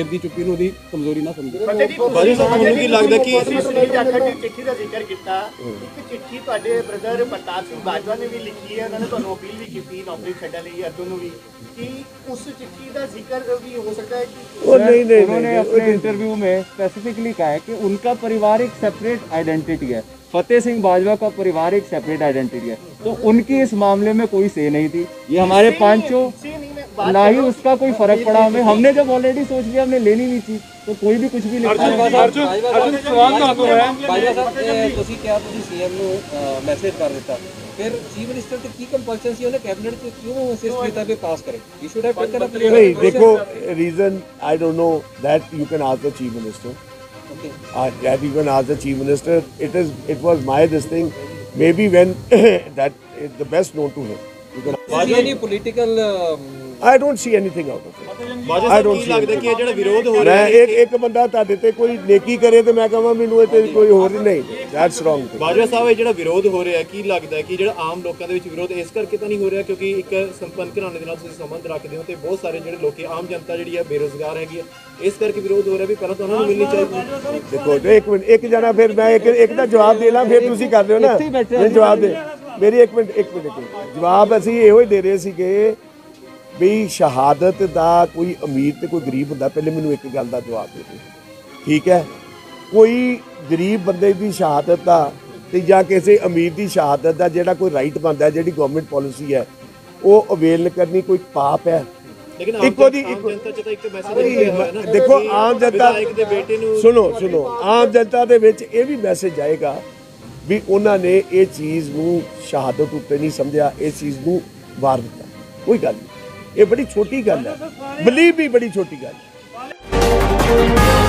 ਦੀ ਚੁੱਪੀ ਨੂੰ ਉਹਦੀ ਕਮਜ਼ੋਰੀ ਨਾ ਸਮਝੋ। ਬਾਜੀ ਸਾਹਿਬ ਤੁਹਾਨੂੰ ਕੀ ਲੱਗਦਾ ਕਿ ਸੁਨੀਲ ਜਾਖੜ ਦੀ ਚਿੱਠੀ ਦਾ ਜ਼ਿਕਰ ਕੀਤਾ, ਇੱਕ ਚਿੱਠੀ ਤੁਹਾਡੇ ਬ੍ਰਦਰ ਪ੍ਰਤਾਪ ਸਿੰਘ ਬਾਜਵਾ ਨੇ ਵੀ ਲਿਖੀ ਹੈ, ਉਹਨਾਂ ਨੇ ਤੁਹਾਨੂੰ ਅਪੀਲ ਵੀ ਕੀਤੀ ਨੌਕਰੀ ਛੱਡਣ ਲਈ ਅਰਜੁਨ ਨੂੰ ਵੀ, ਕਿ उस चिट्ठी का जिक्र भी हो सकता है कि उन्होंने अपने इंटरव्यू में स्पेसिफिकली कहा है कि उनका परिवार एक सेपरेट आइडेंटिटी है, फतेह सिंह बाजवा का परिवार एक सेपरेट आइडेंटिटी है, तो उनकी इस मामले में कोई से नहीं थी। ये हमारे पांचों ना ही उसका कोई फर्क पड़ा हमें, हमने जब ऑलरेडी सोच लिया हमने लेनी नहीं थी तो कोई भी कुछ भी लिख अर्जुन सवाल ਤੁਹਾਨੂੰ ਹੈ ਬਾਜਵਾ ਸਾਹਿਬ ਤੁਸੀਂ ਕਿਹਾ ਤੁਸੀਂ ਸੀਐਮ ਨੂੰ ਮੈਸੇਜ ਕਰ ਦਿੱਤਾ, ਫਿਰ ਚੀਫ ਮਿਨਿਸਟਰ ਤੇ ਕੀ ਕੰਪਲਸ਼ਨ ਸੀ ਉਹਨੇ ਕੈਬਨਿਟ ਚ ਕਿਉਂ ਅਸਿਸਟ ਕੀਤਾ ਵੀ ਪਾਸ ਕਰੇ? You should have taken up. नहीं देखो reason I don't know that you can ask the chief minister, that you can ask the chief minister. It was my this thing maybe when that is the best known to him. You can any political I don't see anything out of it. ਬਾਜੀ ਸਾਹਿਬ ਕੀ ਲੱਗਦਾ ਕਿ ਇਹ ਜਿਹੜਾ ਵਿਰੋਧ ਹੋ ਰਿਹਾ ਮੈਂ ਇੱਕ ਬੰਦਾ ਤੁਹਾਡੇ ਤੇ ਕੋਈ ਨੇਕੀ ਕਰੇ ਤੇ ਮੈਂ ਕਹਾਂ ਮੈਨੂੰ ਇਹ ਤੇ ਕੋਈ ਹੋਰ ਨਹੀਂ, ਦੈਟਸ ਰੋਂਗ। ਬਾਜਵਾ ਸਾਹਿਬ ਇਹ ਜਿਹੜਾ ਵਿਰੋਧ ਹੋ ਰਿਹਾ ਕੀ ਲੱਗਦਾ ਕਿ ਜਿਹੜਾ ਆਮ ਲੋਕਾਂ ਦੇ ਵਿੱਚ ਵਿਰੋਧ ਇਸ ਕਰਕੇ ਤਾਂ ਨਹੀਂ ਹੋ ਰਿਹਾ ਕਿਉਂਕਿ ਇੱਕ ਸੰਪੰਨ ਘਰਾਣੇ ਦੇ ਨਾਲ ਤੁਸੀਂ ਸੰਬੰਧ ਰੱਖਦੇ ਹੋ ਤੇ ਬਹੁਤ ਸਾਰੇ ਜਿਹੜੇ ਲੋਕੀ ਆਮ ਜਨਤਾ ਜਿਹੜੀ ਹੈ ਬੇਰੁਜ਼ਗਾਰ ਹੈਗੀ ਹੈ, ਇਸ ਕਰਕੇ ਵਿਰੋਧ ਹੋ ਰਿਹਾ ਵੀ ਪਹਿਲਾਂ ਤਾਂ ਉਹਨਾਂ ਨੂੰ ਮਿਲਣੀ ਚਾਹੀਦੀ। ਦੇਖੋ ਇੱਕ ਮਿੰਟ, ਇੱਕ ਜਣਾ ਫਿਰ ਮੈਂ ਇੱਕ ਦਾ ਜਵਾਬ ਦੇ ਲਾਂ, ਫਿਰ ਤੁਸੀਂ ਕਰ ਲਿਓ ਨਾ, ਮੈਂ ਜਵਾਬ ਦੇ ਮੇਰੀ ਇੱਕ ਮਿੰਟ ਜਵਾਬ ਅਸੀਂ ਇਹੋ ਹੀ ਦੇ ਰਹੇ ਸੀਗੇ ਵੀ ਸ਼ਹਾਦਤ ਦਾ ਕੋਈ ਅਮੀਰ ਤੇ ਕੋਈ ਗਰੀਬ ਹੁੰਦਾ। ਪਹਿਲੇ ਮੈਨੂੰ ਇੱਕ ਗੱਲ ਦਾ ਜਵਾਬ ਦੇ ਦਿਓ, ਠੀਕ ਹੈ? ਕੋਈ ਗਰੀਬ ਬੰਦੇ ਦੀ ਸ਼ਹਾਦਤ ਦਾ ਤੇ ਜਾਂ ਕਿਸੇ ਅਮੀਰ ਦੀ ਸ਼ਹਾਦਤ ਦਾ ਜਿਹੜਾ ਕੋਈ ਰਾਈਟ ਬਣਦਾ, ਜਿਹੜੀ ਗਵਰਨਮੈਂਟ ਪਾਲਿਸੀ ਹੈ ਉਹ ਅਵੇਲ ਕਰਨੀ ਕੋਈ ਪਾਪ ਹੈ? ਲੇਕਿਨ ਇੱਕੋ ਦੀ ਜਨਤਾ ਚ ਤਾਂ ਇੱਕ ਮੈਸੇਜ ਦੇਖੋ ਆਮ ਜਨਤਾ ਦੇ ਬੇਟੇ ਨੂੰ ਸੁਣੋ ਆਮ ਜਨਤਾ ਦੇ ਵਿੱਚ ਇਹ ਵੀ ਮੈਸੇਜ ਜਾਏਗਾ ਵੀ ਉਹਨਾਂ ਨੇ ਇਹ ਚੀਜ਼ ਨੂੰ ਸ਼ਹਾਦਤ ਉੱਤੇ ਨਹੀਂ ਸਮਝਿਆ, ਇਸ ਚੀਜ਼ ਨੂੰ ਵਾਰ ਦਿੱਤਾ। ਕੋਈ ਗੱਲ ਨਹੀਂ, ਇਹ ਬੜੀ ਛੋਟੀ ਗੱਲ ਹੈ, ਬਲੀਵ ਵੀ ਬੜੀ ਛੋਟੀ ਗੱਲ ਹੈ।